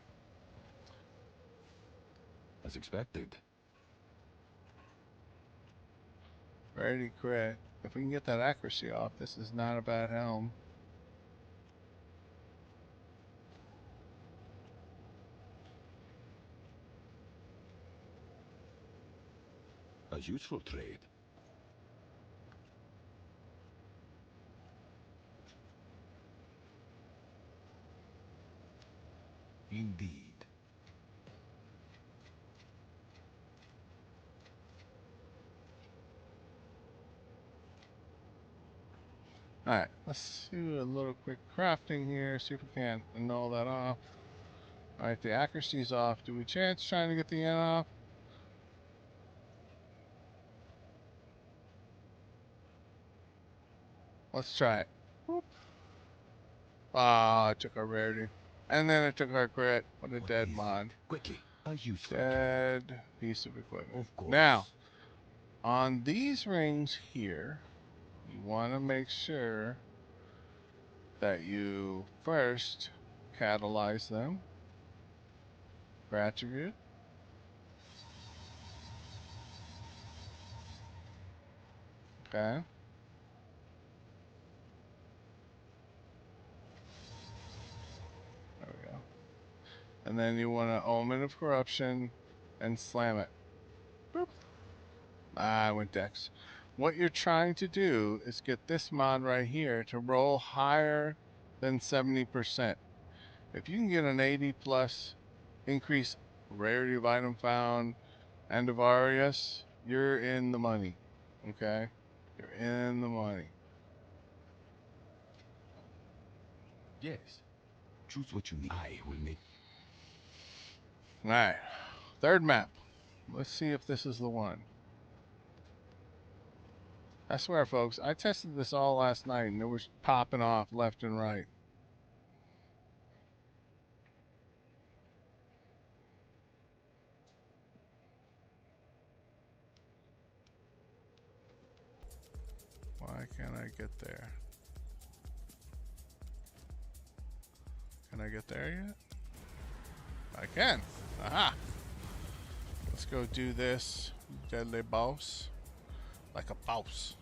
As expected. Ready crit. If we can get that accuracy off, this is not a bad helm. A useful trade. Indeed. Alright, let's do a little quick crafting here, see if we can annul that off. Alright, the accuracy's off. Do we chance trying to get the N off? Let's try it. Whoop. Ah, it took our rarity. And then it took our crit. What a What dead is mod. it? Quickly. A useful. Dead piece of equipment. Of course. Now, on these rings here, you want to make sure that you first catalyze them for attribute. Okay. There we go. And then you want to Omen of Corruption and slam it. Boop. Ah, I went Dex. What you're trying to do is get this mod right here to roll higher than 70%. If you can get an 80 plus increase rarity of item found and of Arius, you're in the money. Okay? You're in the money. Yes. Choose what you need. I will make. Alright. Third map. Let's see if this is the one. I swear, folks, I tested this all last night and it was popping off left and right. Why can't I get there? Can I get there yet? I can. Aha. Let's go do this deadly boss. Like a boss.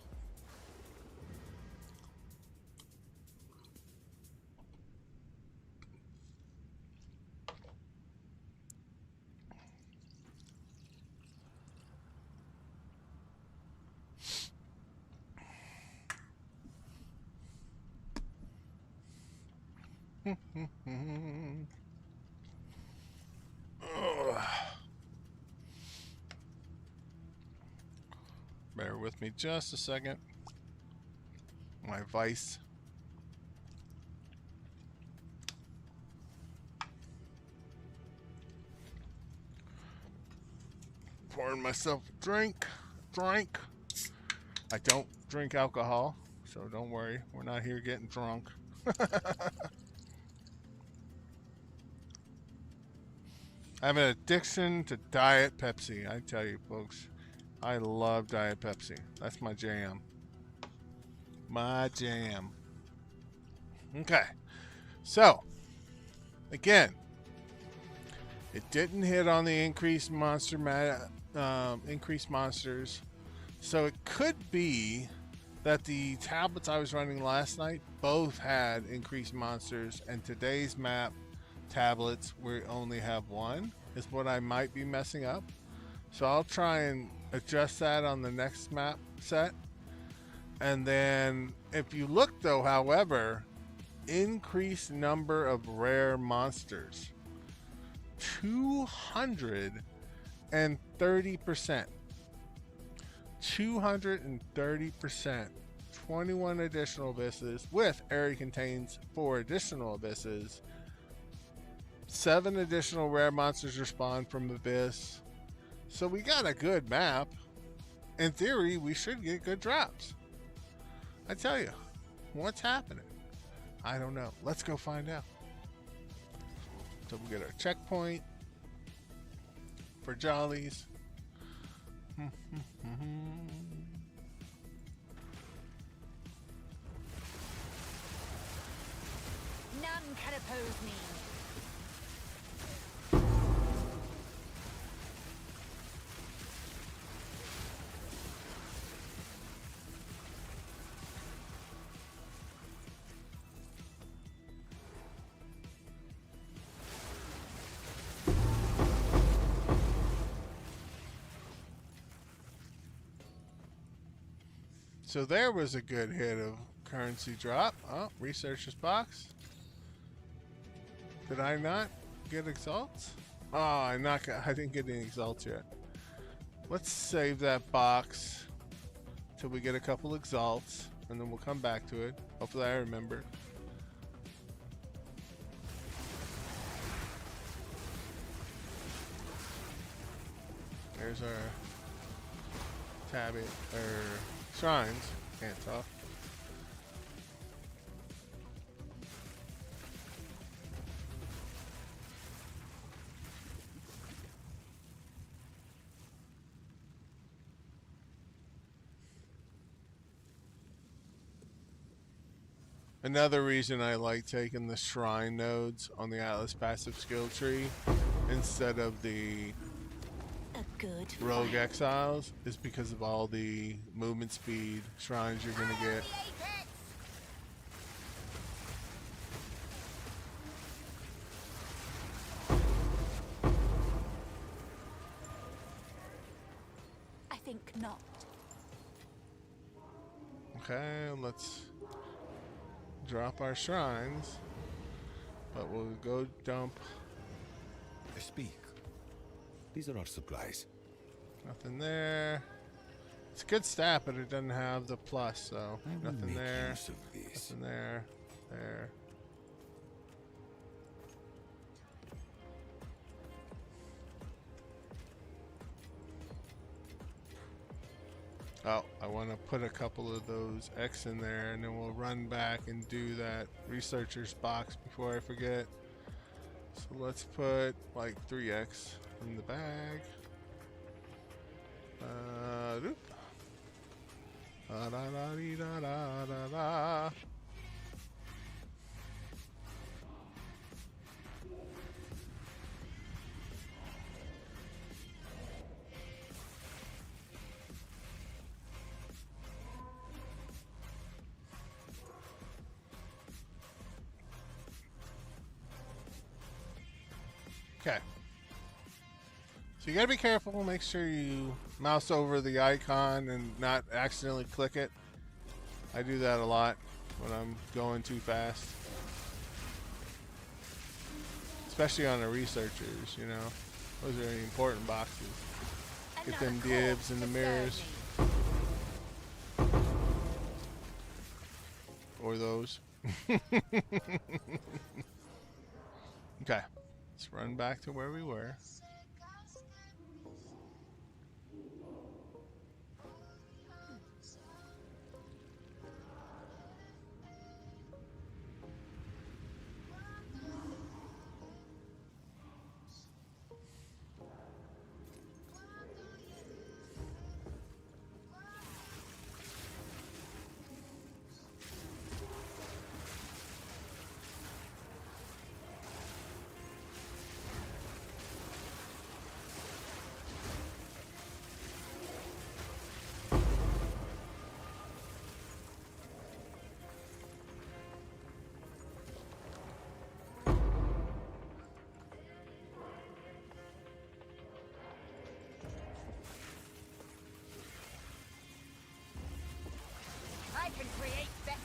Bear with me just a second. My vice. Pouring myself a drink. I don't drink alcohol, so don't worry. We're not here getting drunk. I have an addiction to Diet Pepsi. I tell you, folks. I love Diet Pepsi. That's my jam. My jam. Okay. So, again, it didn't hit on the increased increased monsters. So it could be that the tablets I was running last night both had increased monsters, and today's map tablets we only have one is what I might be messing up. So I'll try and adjust that on the next map set. And then if you look though, however, increased number of rare monsters, 230%. 230%. 21 additional abysses, with area contains 4 additional abysses. 7 additional rare monsters respawn from abyss. So we got a good map. In theory, we should get good drops. I tell you, what's happening? I don't know. Let's go find out. So we get our checkpoint for jollies. None can oppose me. So there was a good hit of currency drop. Oh, researcher's box. Did I not get exalts? Oh, I didn't get any exalts yet. Let's save that box till we get a couple exalts, and then we'll come back to it. Hopefully I remember. There's our shrines. Can't talk. Another reason I like taking the shrine nodes on the Atlas passive skill tree instead of the Rogue Exiles is because of all the movement speed shrines you're gonna get. I think not. Okay, let's drop our shrines, but we'll go dump. Speak. These are our supplies. Nothing there. It's a good stat, but it doesn't have the plus, so nothing there. Nothing there. There. Oh, I want to put a couple of those X in there, and then we'll run back and do that researcher's box before I forget. So let's put like 3X in the bag. Doop. Da da da dee da da da da. Okay. So you gotta be careful. Make sure you mouse over the icon and not accidentally click it. I do that a lot when I'm going too fast. Especially on the researchers, you know. Those are the important boxes. Get them dibs in the mirrors. Or those. Okay. Let's run back to where we were. I can create better.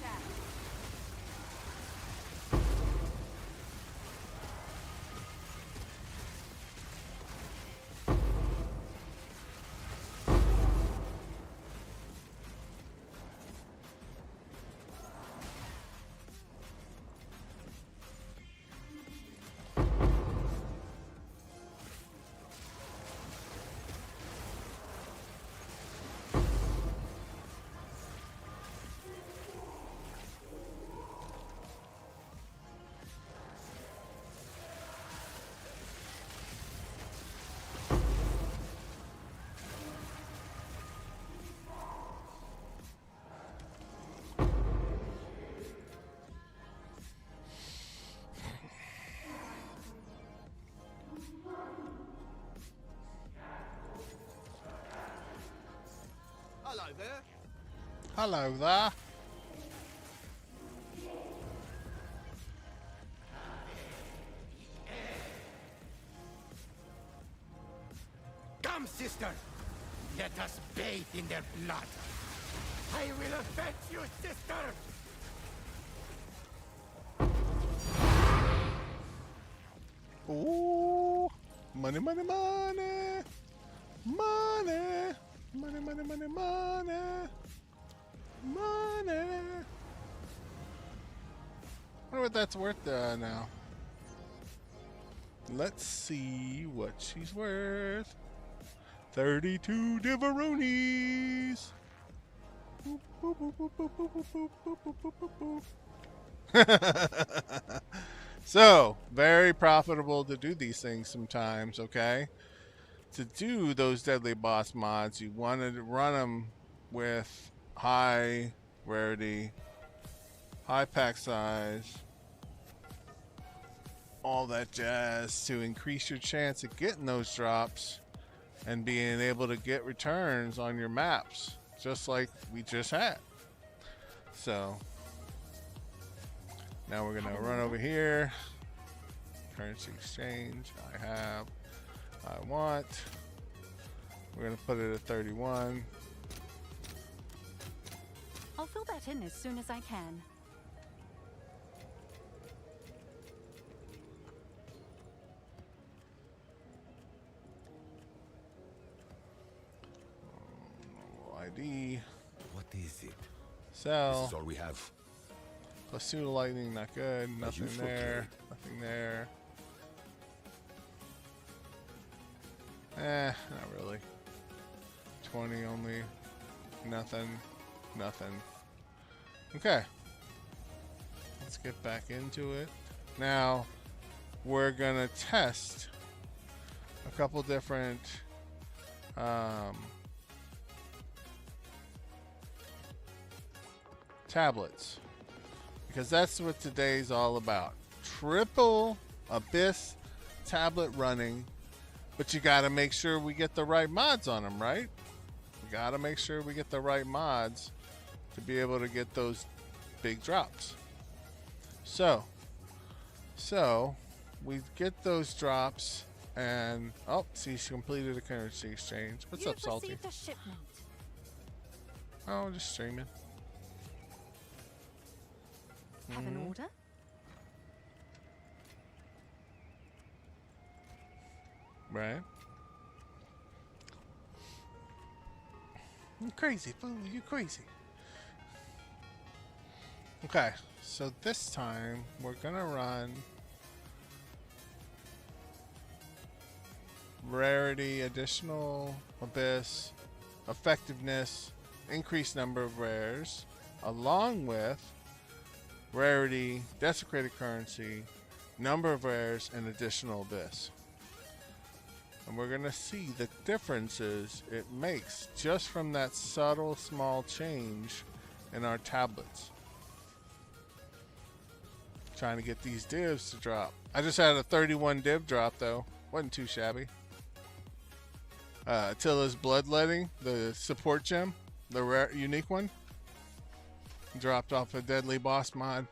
Hello there. Hello there. Come, sister. Let us bathe in their blood. I will avenge you, sister. Ooh. Money, money, money. Money. Money, money, money, money. Money. I wonder what that's worth now. Let's see what she's worth. 32 Diveronis. Boop, boop, boop, boop, boop, boop, boop, boop, boop, boop, boop. So, very profitable to do these things sometimes, okay? To do those deadly boss mods, you want to run them with high rarity, high pack size, all that jazz to increase your chance of getting those drops and being able to get returns on your maps, just like we just had. So now we're gonna run over here. Currency exchange. I want. We're gonna put it at 31. I'll fill that in as soon as I can. ID. What is it? Sell. This is all we have. Pursuit of lightning, not good. Nothing useful there. trade. Nothing there. Not really. 20 only. Nothing. Nothing. Okay. Let's get back into it. Now, we're gonna test a couple different tablets, because that's what today's all about. Triple Abyss tablet running, but you got to make sure we get the right mods on them, right? We got to make sure we get the right mods to be able to get those big drops. So we get those drops, and oh, see, she completed a currency exchange. What's up, You've Salty? received a shipment. Oh, just streaming. Have an order? Right. You crazy fool, you crazy. Okay, so this time we're gonna run rarity, additional abyss, effectiveness, increased number of rares, along with rarity, desecrated currency, number of rares, and additional abyss. And we're gonna see the differences it makes just from that subtle small change in our tablets. Trying to get these divs to drop. I just had a 31 div drop though. Wasn't too shabby. Attila's Bloodletting, the support gem, the rare unique one, dropped off a deadly boss mod.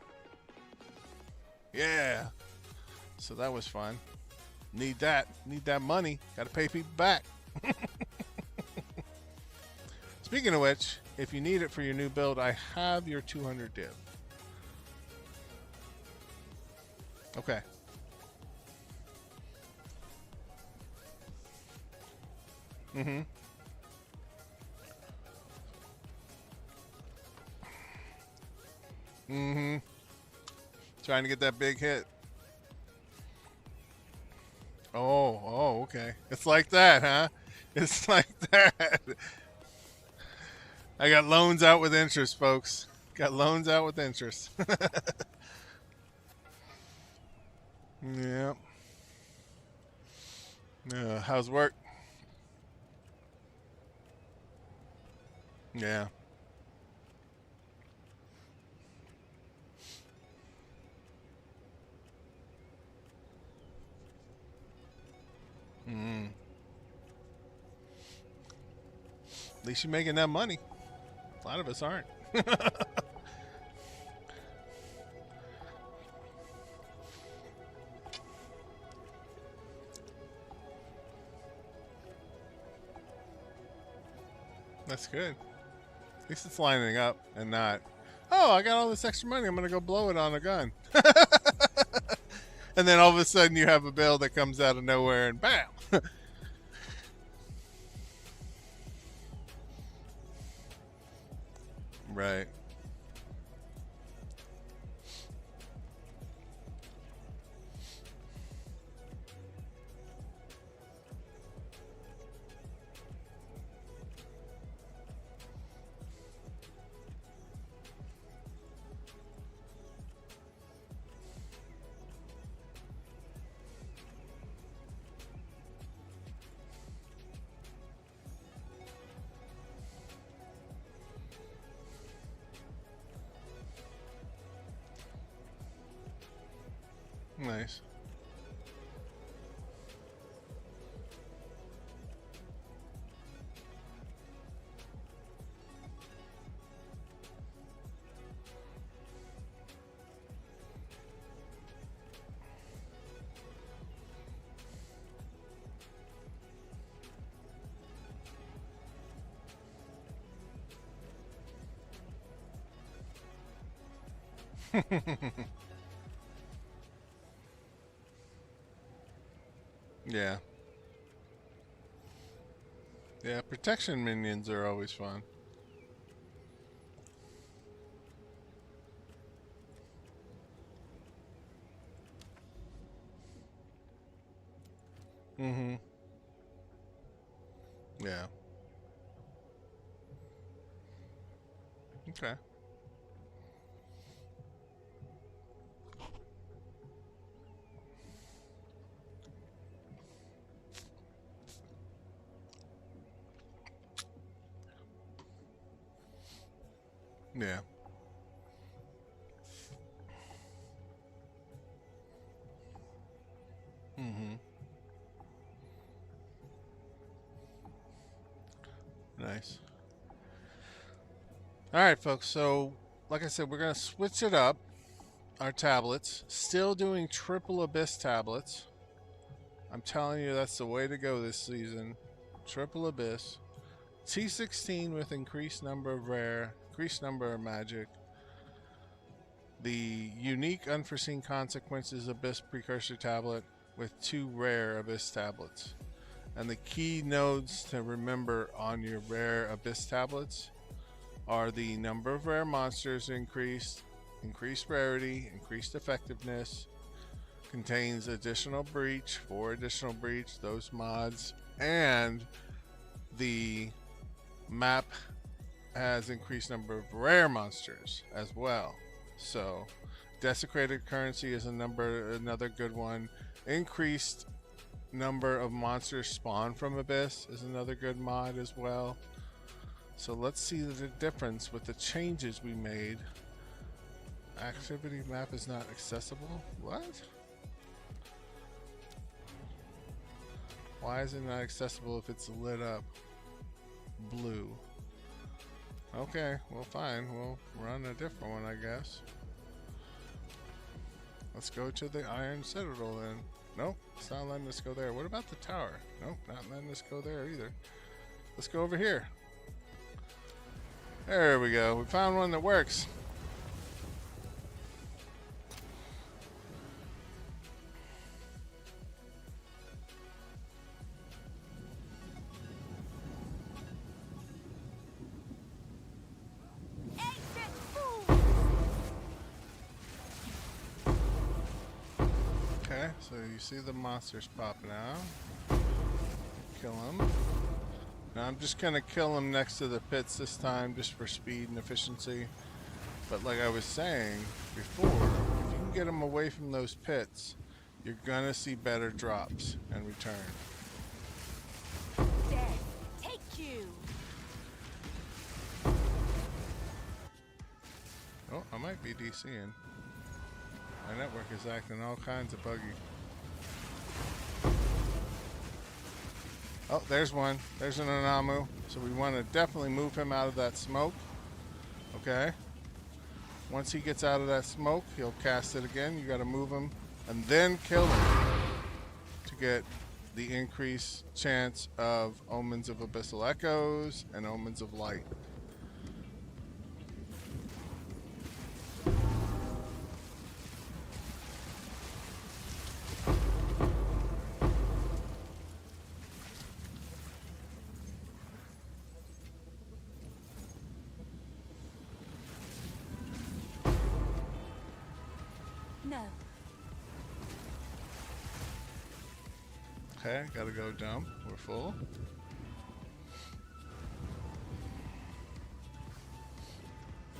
Yeah. So that was fun. Need that money. Gotta pay people back. Speaking of which, if you need it for your new build, I have your 200 div. Okay. Mm-hmm. Mm-hmm. Trying to get that big hit. Oh, okay. It's like that, huh? It's like that. I got loans out with interest, folks. Got loans out with interest. Yep. How's work? Yeah. Mm. At least you're making that money. A lot of us aren't. That's good. At least it's lining up and not, oh, I got all this extra money, I'm going to go blow it on a gun. And then all of a sudden you have a bill that comes out of nowhere and bam! Right. Nice. Yeah. Yeah, protection minions are always fun. Mm-hmm. Yeah. Okay. Yeah. Mm-hmm. Nice. All right, folks. So, like I said, we're gonna switch it up. our tablets. Still doing triple abyss tablets. I'm telling you, that's the way to go this season. Triple abyss. T16 with increased number of rare, increased number of magic. The unique unforeseen consequences abyss precursor tablet with 2 rare abyss tablets. And the key nodes to remember on your rare abyss tablets are the number of rare monsters increased, increased rarity, increased effectiveness, contains additional breach, 4 additional breach, those mods, and the map has increased number of rare monsters as well. So desecrated currency is another good one. Increased number of monsters spawned from abyss is another good mod as well. So let's see the difference with the changes we made. Activity map is not accessible. What? Why is it not accessible if it's lit up blue? Okay, well fine, we'll run a different one, I guess. Let's go to the Iron Citadel then. Nope, it's not letting us go there. What about the tower? Nope, not letting us go there either. Let's go over here. There we go, we found one that works. Okay, so you see the monsters popping out. Kill them. Now I'm just gonna kill them next to the pits this time, just for speed and efficiency. But like I was saying before, if you can get them away from those pits, you're gonna see better drops and return. Death, take you. Oh, I might be DCing. My network is acting all kinds of buggy. Oh, there's one. There's an Anamu. So we want to definitely move him out of that smoke. Okay. Once he gets out of that smoke, he'll cast it again. You got to move him and then kill him to get the increased chance of Omens of Abyssal Echoes and Omens of Light. No. Okay, gotta go jump. We're full.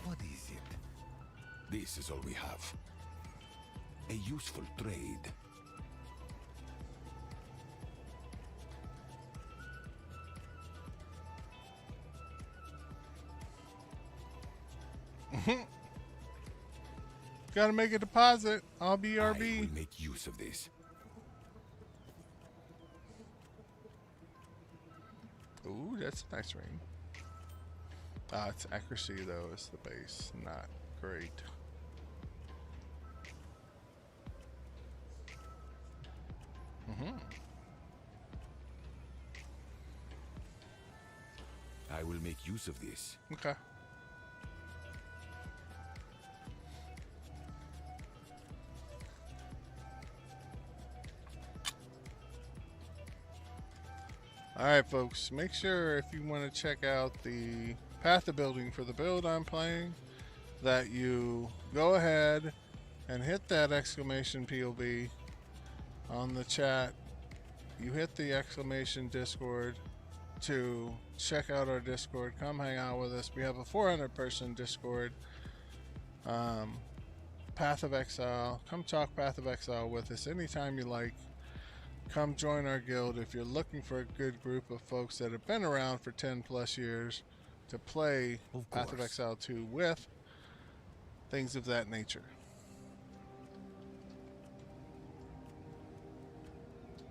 What is it? This is all we have. A useful trade. Gotta make a deposit. I'll I BRB. will make use of this. Ooh, that's a nice ring. It's accuracy though is the base. Not great. I will make use of this. Okay. Alright folks, make sure if you want to check out the path of building for the build I'm playing, that you go ahead and hit that exclamation POV on the chat. You hit the exclamation Discord to check out our Discord. Come hang out with us. We have a 400 person Discord. Path of Exile. Come talk Path of Exile with us anytime you like. Come join our guild if you're looking for a good group of folks that have been around for 10 plus years to play Path of Exile 2 with. Things of that nature.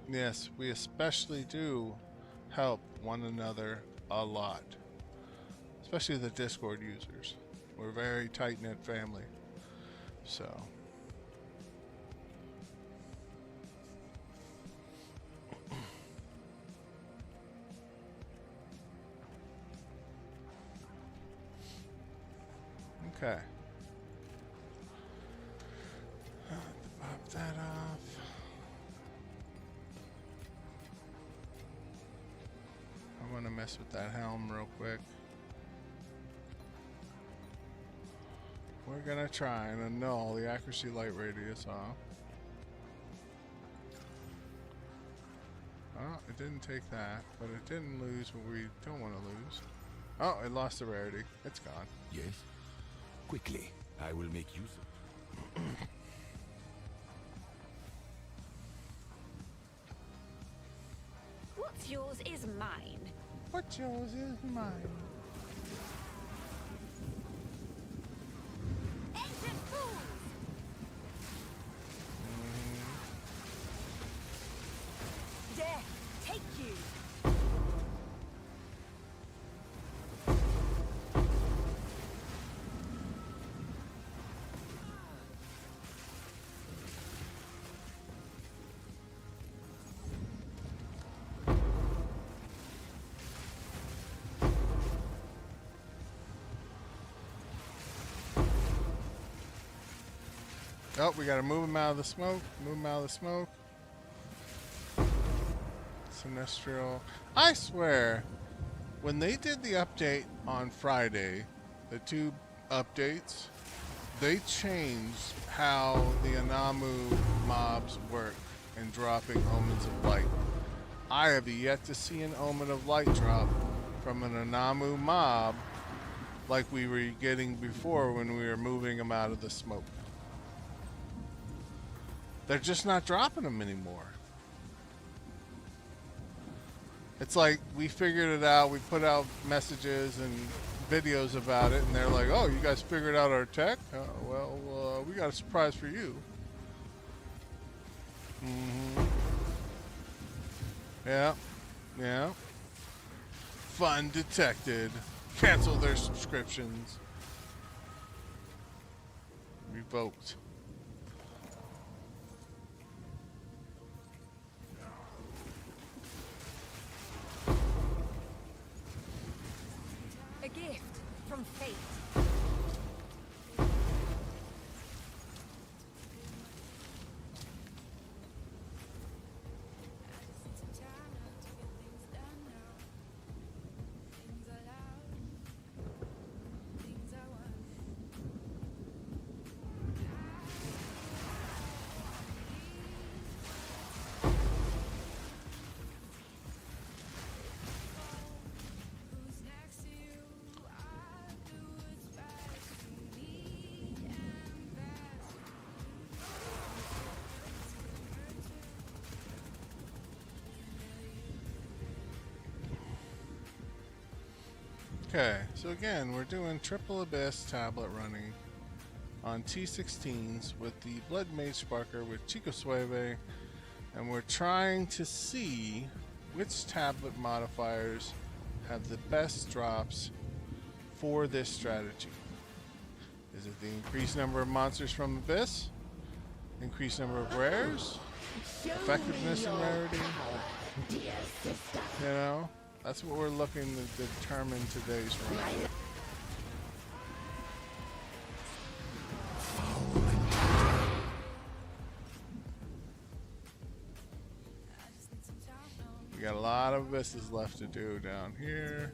Yes, we especially do help one another a lot. Especially the Discord users. We're a very tight-knit family. So, Okay. Pop that off. I want to mess with that helm real quick. We're gonna try and annul the accuracy light radius off. Oh, it didn't take that, but it didn't lose what we don't want to lose. Oh, it lost the rarity. It's gone. Yes? Quickly, I will make use of it. What's yours is mine. What's yours is mine. Ancient fools! Death, take you! Oh, we gotta move him out of the smoke. Move him out of the smoke. Sinestral. I swear, when they did the update on Friday, the two updates, they changed how the Anamu mobs work in dropping omens of light. I have yet to see an omen of light drop from an Anamu mob like we were getting before when we were moving them out of the smoke. They're just not dropping them anymore. It's like we figured it out, we put out messages and videos about it, and they're like, oh, you guys figured out our tech? Well, we got a surprise for you. Yeah, yeah. Fun detected. Cancel their subscriptions. Revoked. A gift from fate. Okay, so again, we're doing Triple Abyss tablet running on T16s with the Blood Mage Sparker with Chico Sueve, and we're trying to see which tablet modifiers have the best drops for this strategy. Is it the increased number of monsters from Abyss? Increased number of rares? Effectiveness and rarity? You know? That's what we're looking to determine today's run. We got a lot of abysses left to do down here.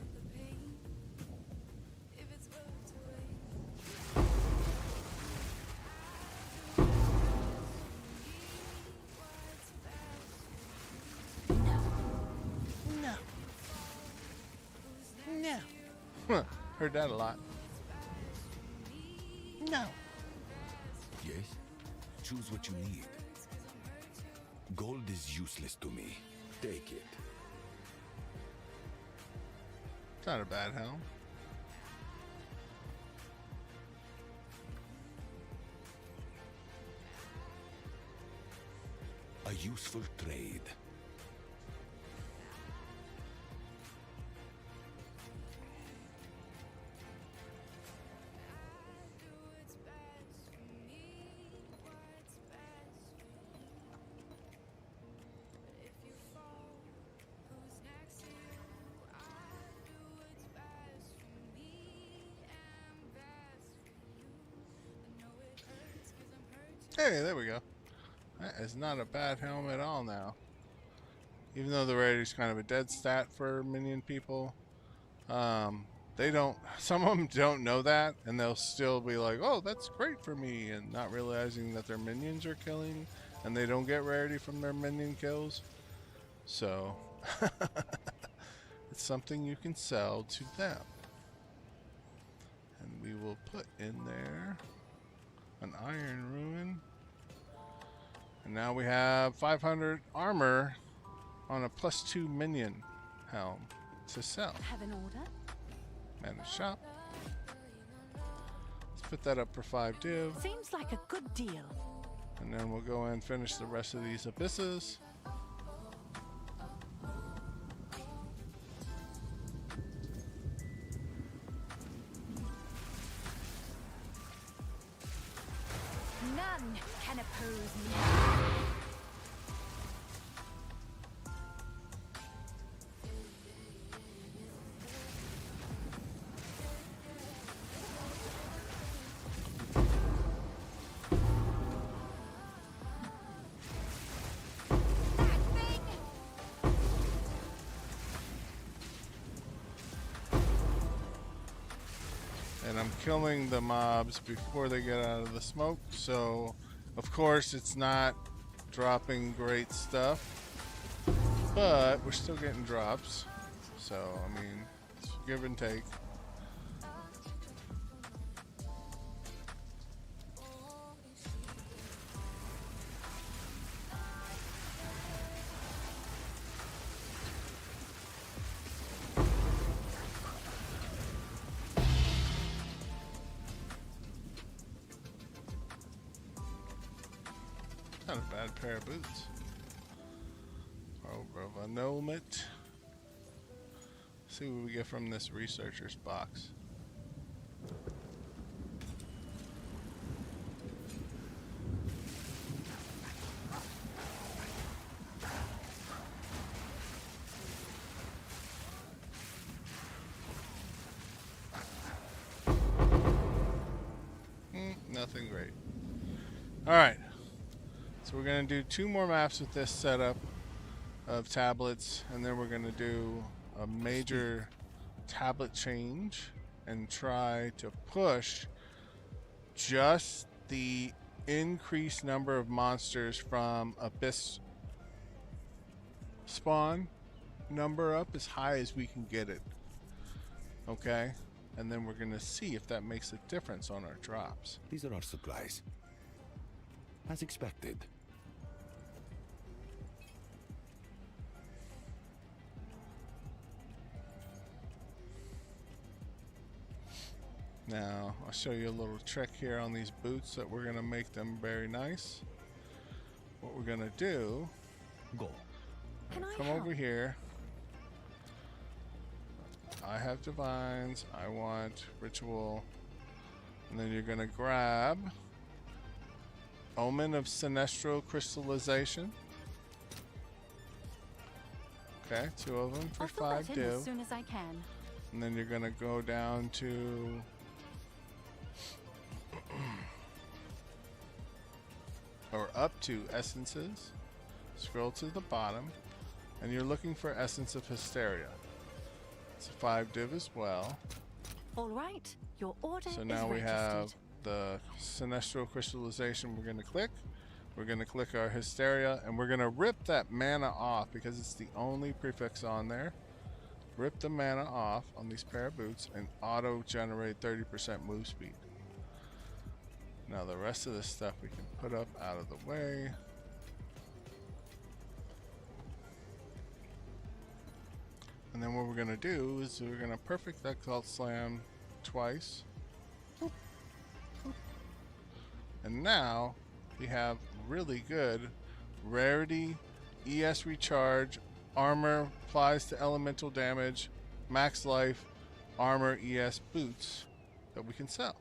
Heard that a lot. No. Yes? Choose what you need. Gold is useless to me. Take it. It's not a bad helm. A useful trade. Hey, there we go. That is not a bad helm at all now. Even though the rarity is kind of a dead stat for minion people, they don't. Some of them don't know that, and they'll still be like, "Oh, that's great for me," and not realizing that their minions are killing, and they don't get rarity from their minion kills. So, it's something you can sell to them, and we will put in there an iron ruin, and now we have 500 armor on a +2 minion helm to sell. Have an order? Manage shop. Let's put that up for 5 div. Seems like a good deal. And then we'll go and finish the rest of these abysses. None can oppose me. And I'm killing the mobs before they get out of the smoke, so of course it's not dropping great stuff, but we're still getting drops, so I mean, it's give and take. Not a bad pair of boots. Over of annulment. See what we get from this researcher's box. Nothing great. Alright. So we're going to do 2 more maps with this setup of tablets, and then we're going to do a major tablet change and try to push just the increased number of monsters from Abyss spawn number up as high as we can get it. Okay? And then we're going to see if that makes a difference on our drops. These are our supplies. As expected. Now, I'll show you a little trick here on these boots that we're going to make them very nice. What we're going to do, Go. Can I come help? over here. I have divines, I want ritual, and then you're going to grab Omen of Sinestro Crystallization. Okay, 2 of them for I'll fill 5 that in as div. soon as I can. And then you're going to go down to or up to essences, scroll to the bottom, and you're looking for Essence of Hysteria. It's a 5 div as well. All right, your order So is now we registered. have the Sinestro Crystallization we're going to click. We're going to click our Hysteria, and we're going to rip that mana off because it's the only prefix on there. Rip the mana off on these pair of boots and auto-generate 30% move speed. Now the rest of this stuff we can put up out of the way. And then what we're going to do is we're going to perfect Exalt Slam twice. Boop, boop. And now we have really good rarity, ES recharge, armor applies to elemental damage, max life, armor ES boots that we can sell.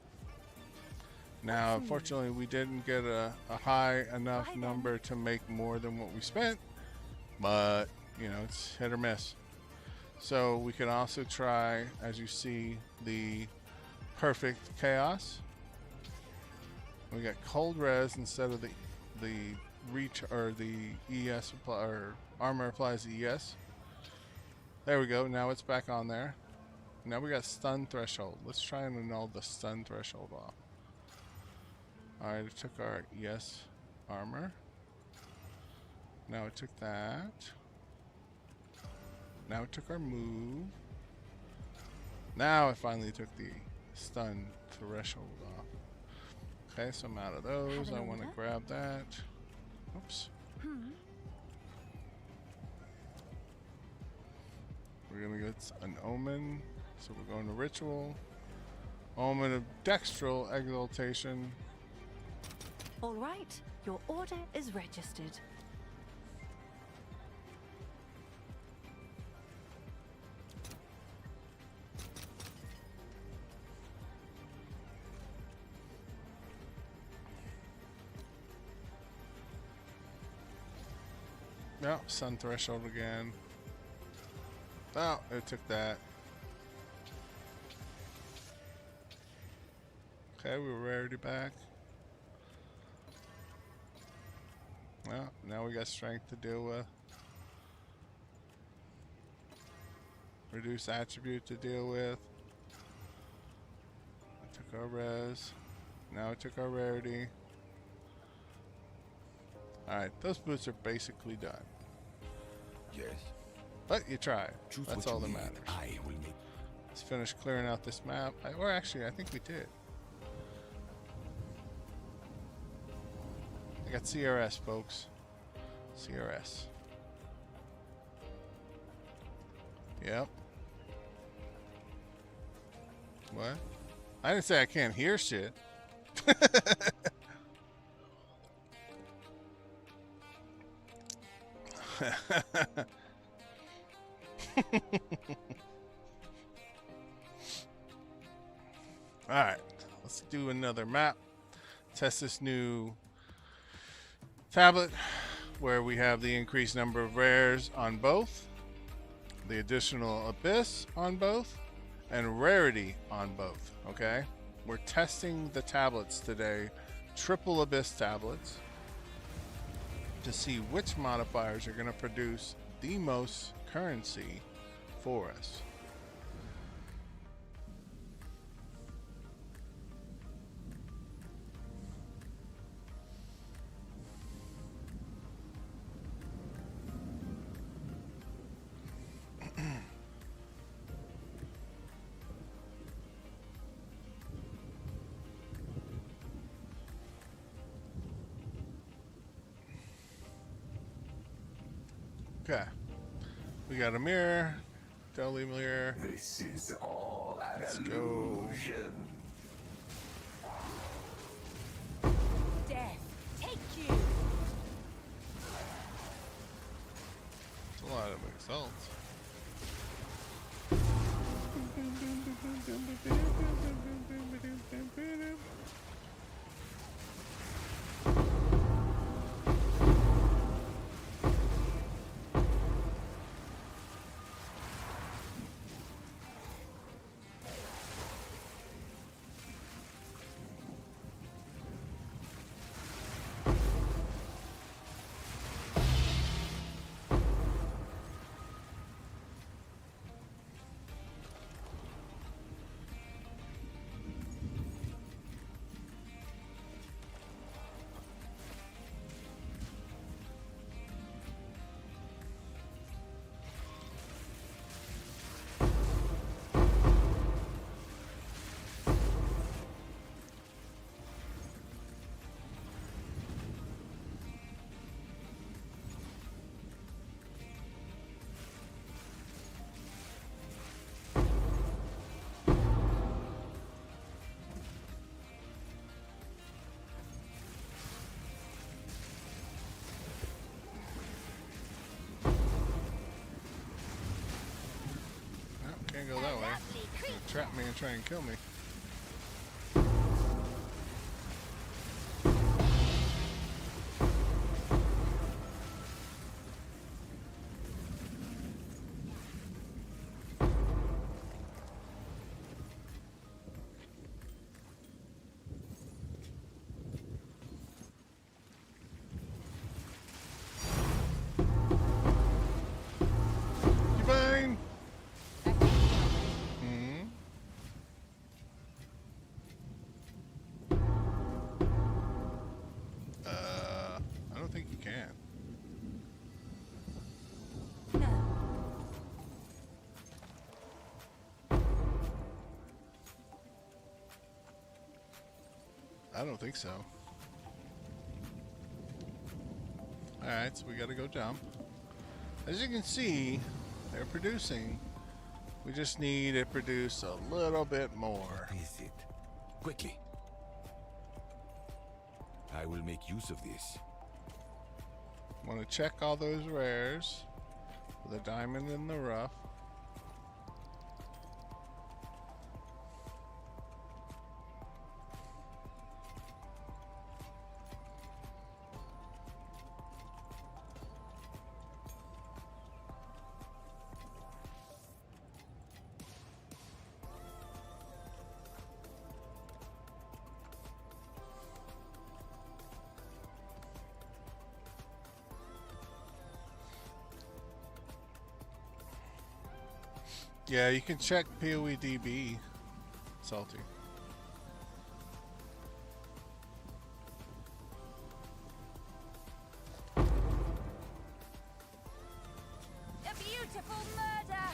Now, unfortunately, we didn't get a high enough number to make more than what we spent, but, you know, it's hit or miss. So we can also try, as you see, the perfect chaos. We got cold res instead of the reach or the ES apply, or armor applies ES. There we go. Now it's back on there. Now we got stun threshold. Let's try and annul the stun threshold off. Alright, it took our ES armor. Now it took that. Now it took our move. Now it finally took the stun threshold off. Okay, so I'm out of those. I want to grab that. Oops. We're going to get an omen. So we're going to ritual. Omen of dextral exaltation. All right, your order is registered. No, sun threshold again. Oh, it took that. Okay, we're rarity back. Well, now we got strength to deal with. Reduce attribute to deal with. I took our res. Now it took our rarity. Alright, those boots are basically done. Yes. But you tried. Choose That's what all you that need. matters. I will make. Let's finish clearing out this map. Or actually, I think we did. I got CRS, folks. CRS. Yep. What? I didn't say I can't hear shit. Alright, let's do another map. Test this new tablet where we have the increased number of rares on both, the additional abyss on both, and rarity on both. Okay, we're testing the tablets today, triple abyss tablets, to see which modifiers are going to produce the most currency for us. Okay, we got a mirror, Deli mirror. This is all an Let's go. illusion. Death, take you. It's a lot of exalts. Can't go that way. Trap me and try and kill me. I don't think so. Alright, so we gotta go jump. As you can see, they're producing. We just need to produce a little bit more. What is it? Quickly. I will make use of this. Want to check all those rares. The diamond in the rough. Yeah, you can check POEDB, Salty. A beautiful murder!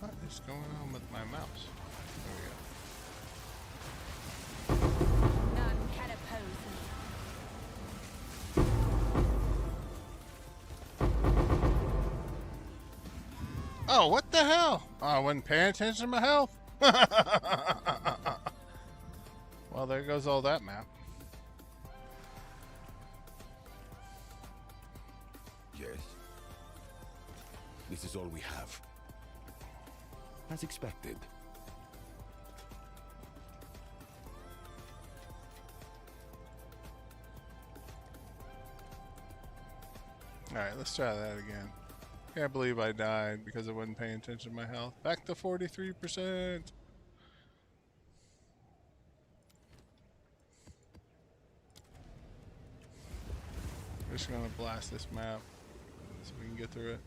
What is going on with my mouse? There we go. None can oppose me. Oh, what the hell? Oh, I wasn't paying attention to my health. Well, there goes all that map. Yes. This is all we have. As expected. Alright, let's try that again. Can't believe I died because I wasn't paying attention to my health. Back to 43%. We're just gonna blast this map so we can get through it.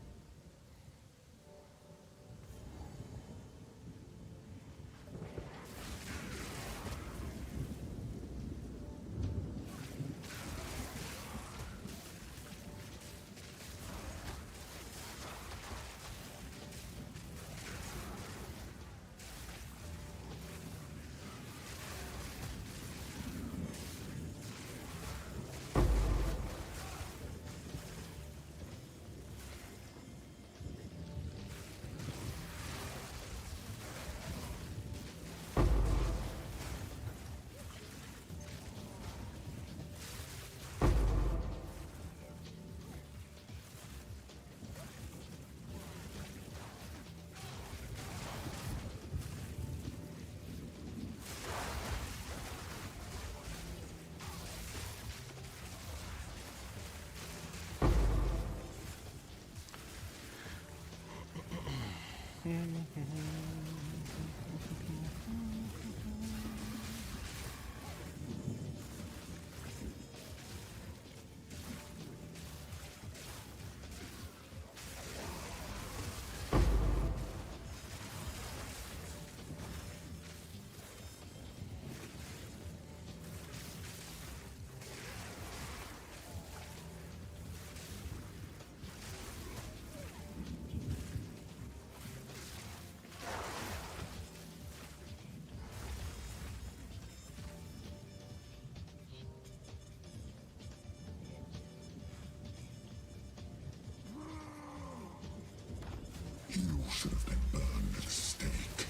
You should have been burned at a stake.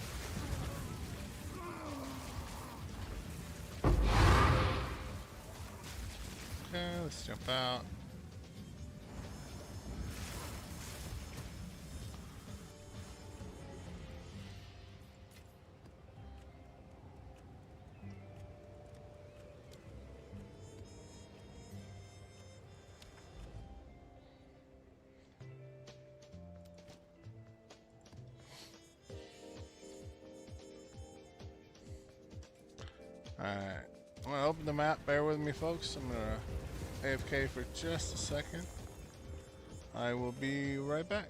Okay, let's jump out. Alright, I'm gonna open the map. Bear with me, folks. I'm gonna AFK for just a second. I will be right back.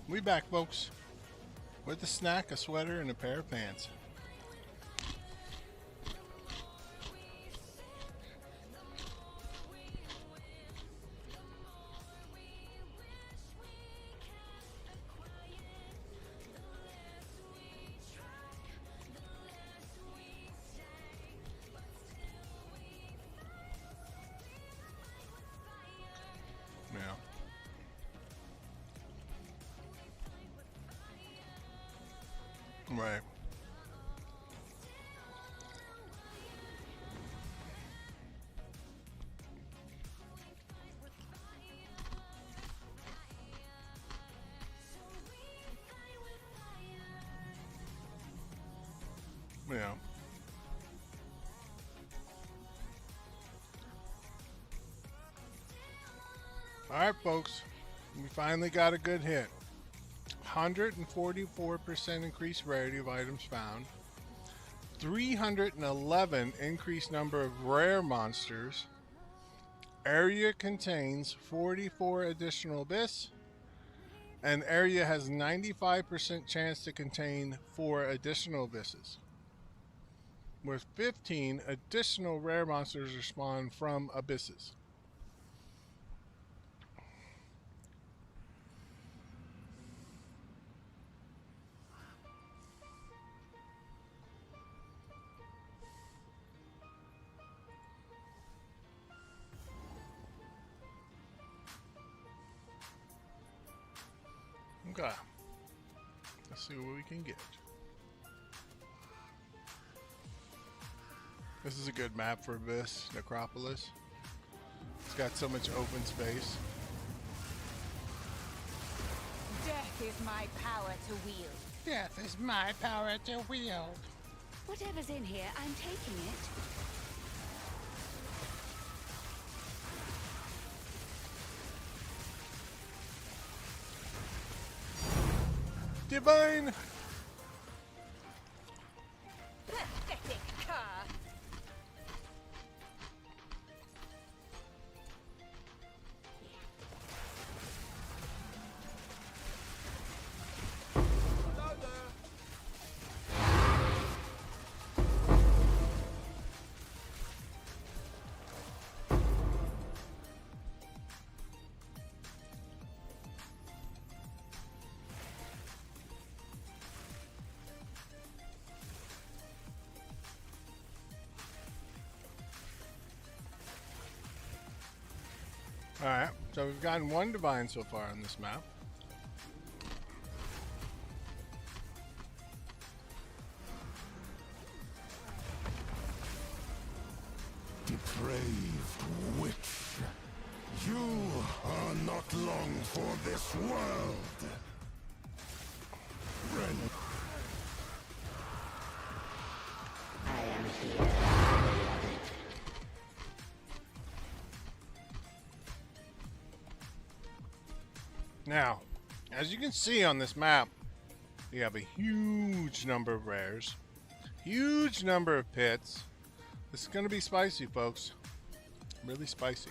We back, folks. With a snack, a sweater, and a pair of pants. Yeah. Right. Yeah. All right, folks. We finally got a good hit. 144% increased rarity of items found. 311 increased number of rare monsters. Area contains 44 additional abyss. And area has 95% chance to contain 4 additional abysses. With 15 additional rare monsters are spawned from abysses. Okay. Let's see what we can get. This is a good map for Abyss, Necropolis. It's got so much open space. Death is my power to wield. Death is my power to wield. Whatever's in here, I'm taking it. Divine! Pathetic car. Alright, so we've gotten one divine so far on this map. Depraved witch, you are not long for this world. Ren- Now, as you can see on this map, we have a huge number of rares, huge number of pits. This is going to be spicy, folks. Really spicy.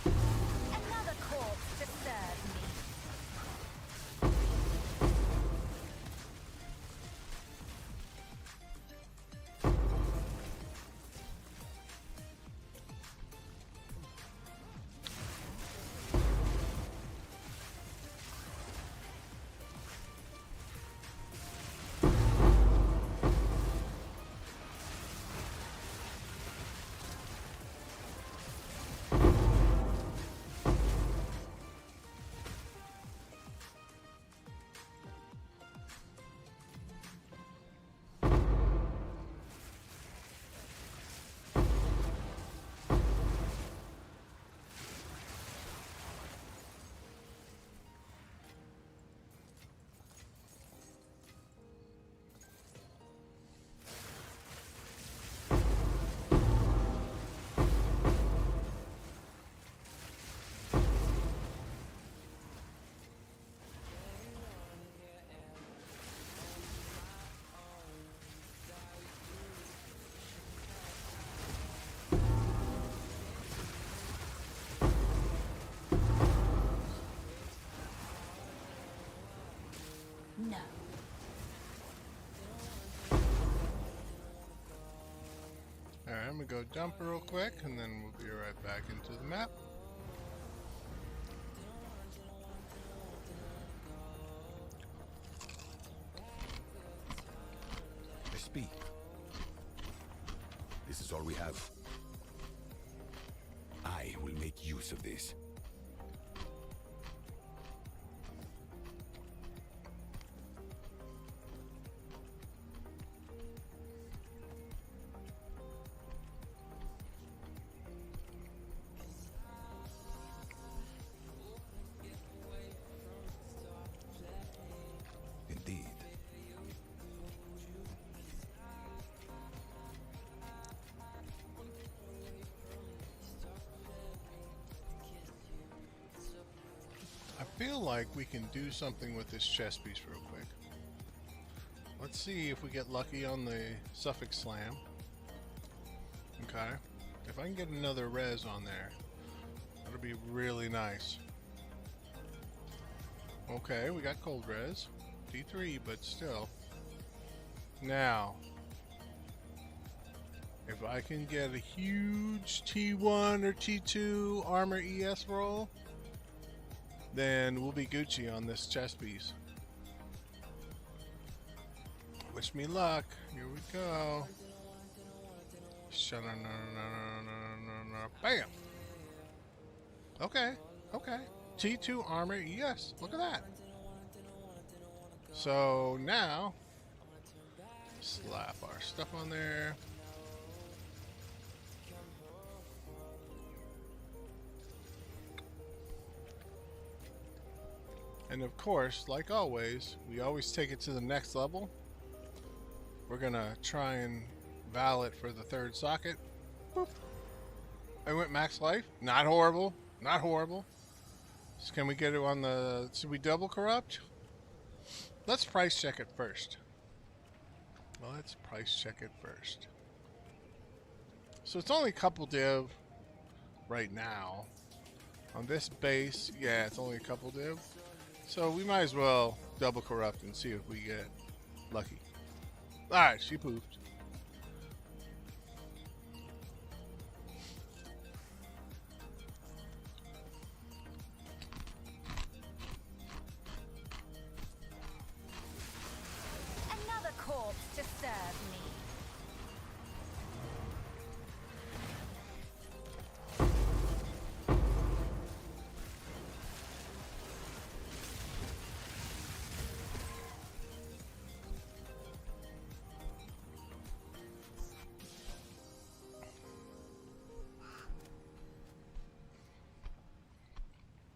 Another corpse to serve me. me go dump real quick, and then we'll be right back into the map. SP. This is all we have. I will make use of this. Indeed. I feel like we can do something with this chest piece real quick. Let's see if we get lucky on the suffix slam. Okay. If I can get another res on there, that'll be really nice. Okay, we got cold res. T3, but still. Now, if I can get a huge T1 or T2 armor ES roll, then we'll be Gucci on this chest piece. Wish me luck. Here we go. Bam! Okay, okay. T2 armor ES. Look at that. So now, slap our stuff on there. And of course, like always, we always take it to the next level. We're gonna try and val it for the third socket. Boop. I went max life. Not horrible. Not horrible. So can we get it on the... Should we double corrupt? Let's price check it first. Let's price check it first. So it's only a couple div right now. On this base, yeah, it's only a couple div. So we might as well double corrupt and see if we get lucky. Alright, she pooped. Another corpse to serve me.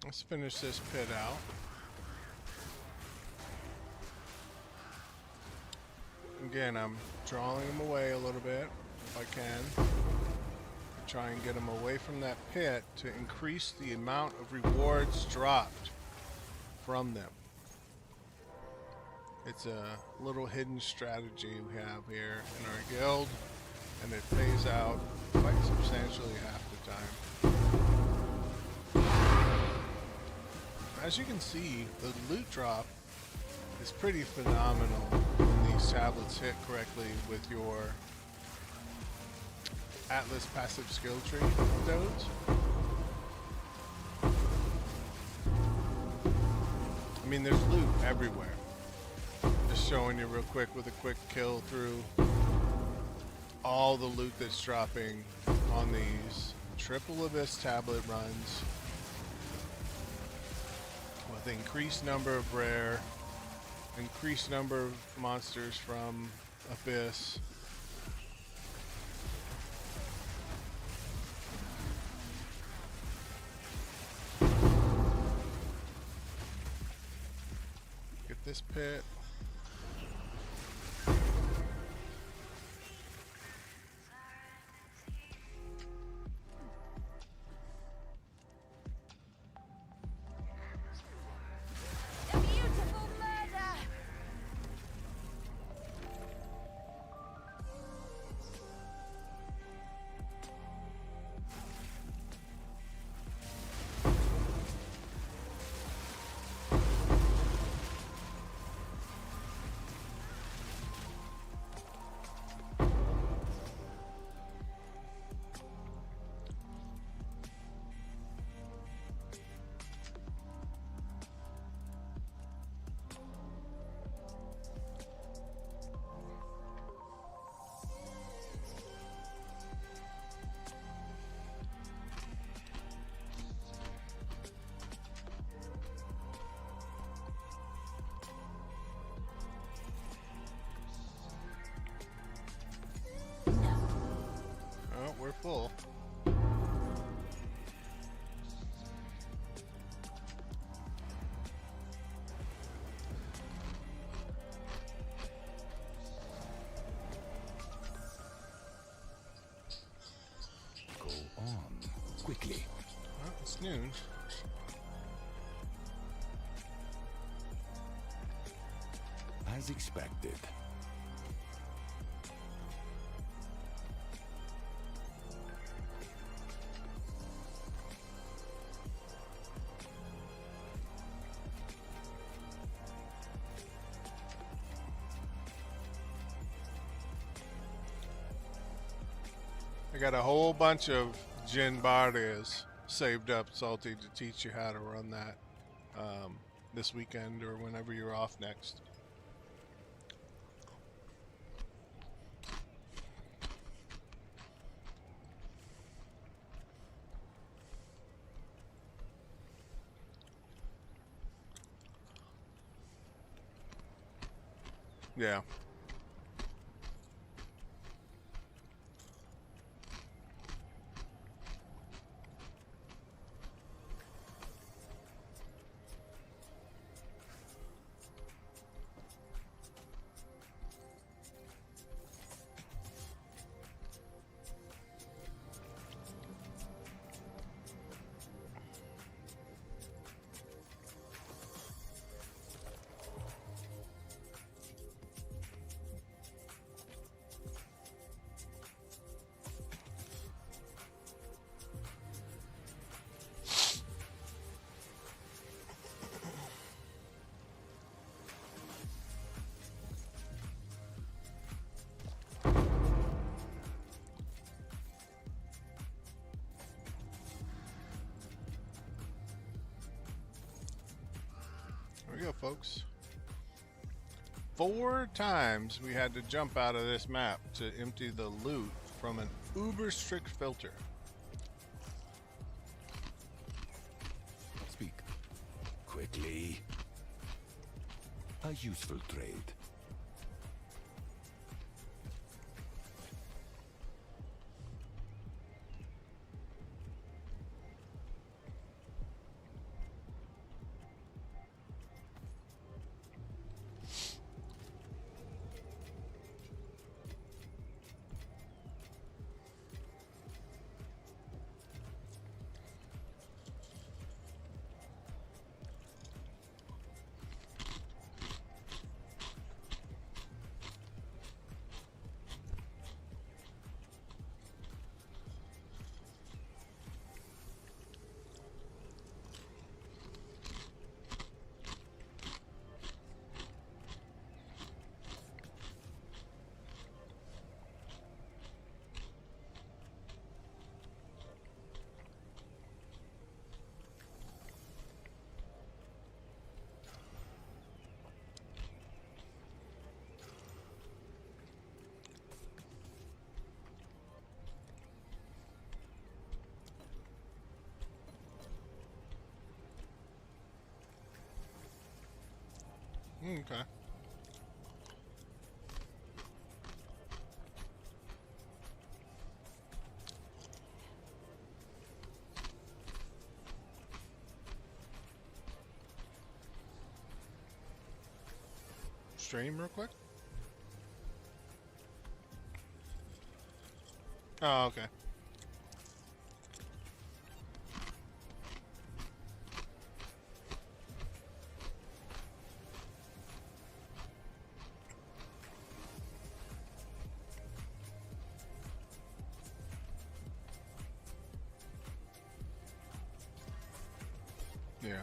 Let's finish this pit out. Again, I'm drawing them away a little bit, if I can. Try and get them away from that pit to increase the amount of rewards dropped from them. It's a little hidden strategy we have here in our guild, and it pays out quite substantially half the time. As you can see, the loot drop is pretty phenomenal when these tablets hit correctly with your Atlas passive skill tree nodes. I mean, there's loot everywhere. Just showing you real quick with a quick kill through all the loot that's dropping on these triple abyss tablet runs. With increased number of rare, increased number of monsters from Abyss. Get this pit. A beautiful murder. full. Go on. Quickly. Well, it's noon. As expected. I got a whole bunch of Jin Barriers saved up, Salty, to teach you how to run that this weekend or whenever you're off next. Yeah. There we go, folks. 4 times we had to jump out of this map to empty the loot from an uber strict filter. Speak. Quickly. A useful trade. Okay. Stream real quick. Oh, okay. Yeah.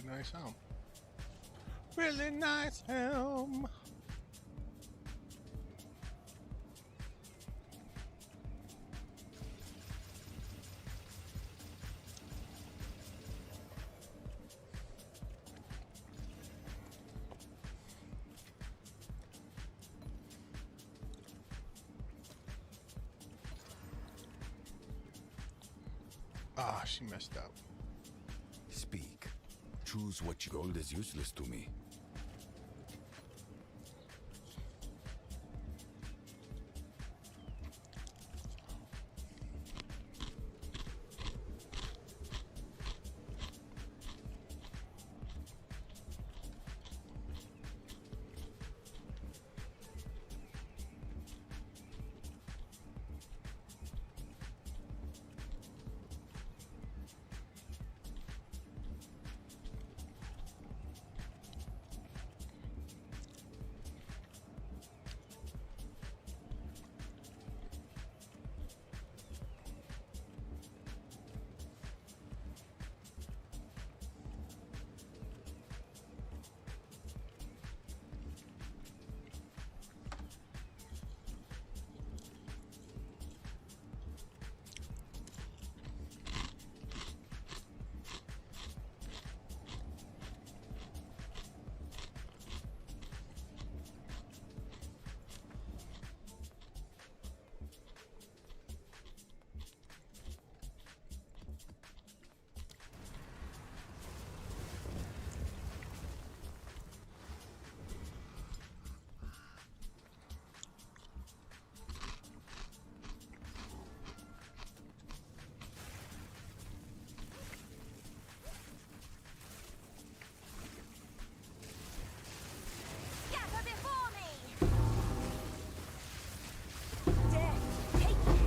nice helm. Really nice helm. Ah, she messed up. Speak. Choose what you... Gold is useless to me. Scatter before me! Death, take you!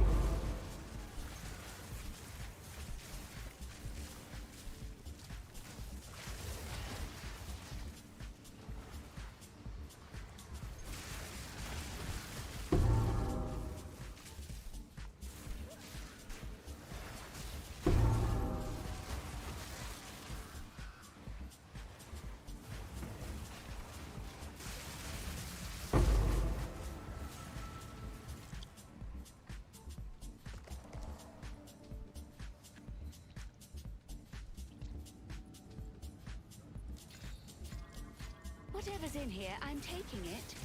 Whatever's in here, I'm taking it.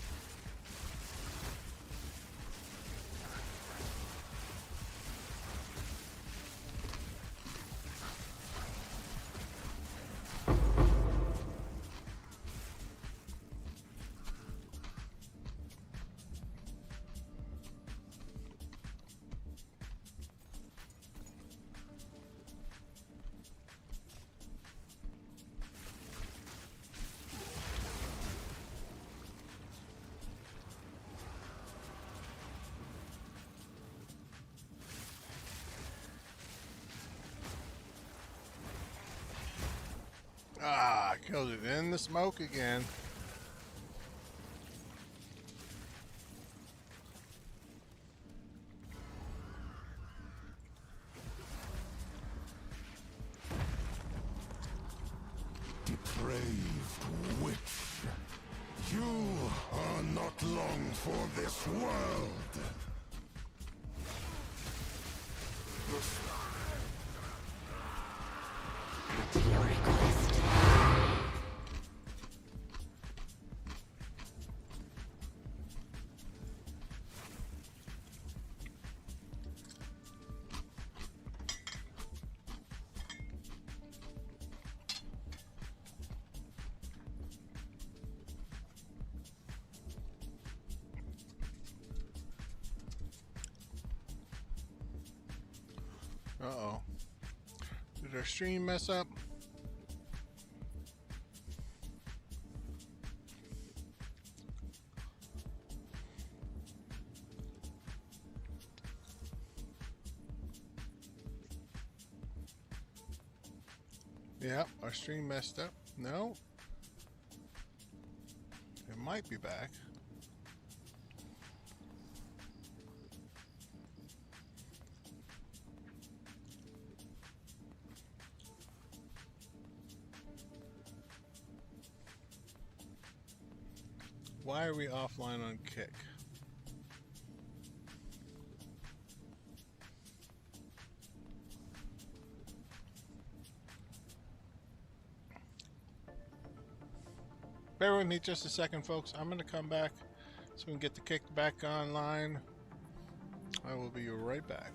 Ah, killed it in the smoke again. Depraved witch, you are not long for this world. Your request. Uh-oh. Did our stream mess up? Yep, our stream messed up. No. It might be back. Why are we offline on Kick? Bear with me just a second, folks. I'm going to come back so we can get the Kick back online. I will be right back.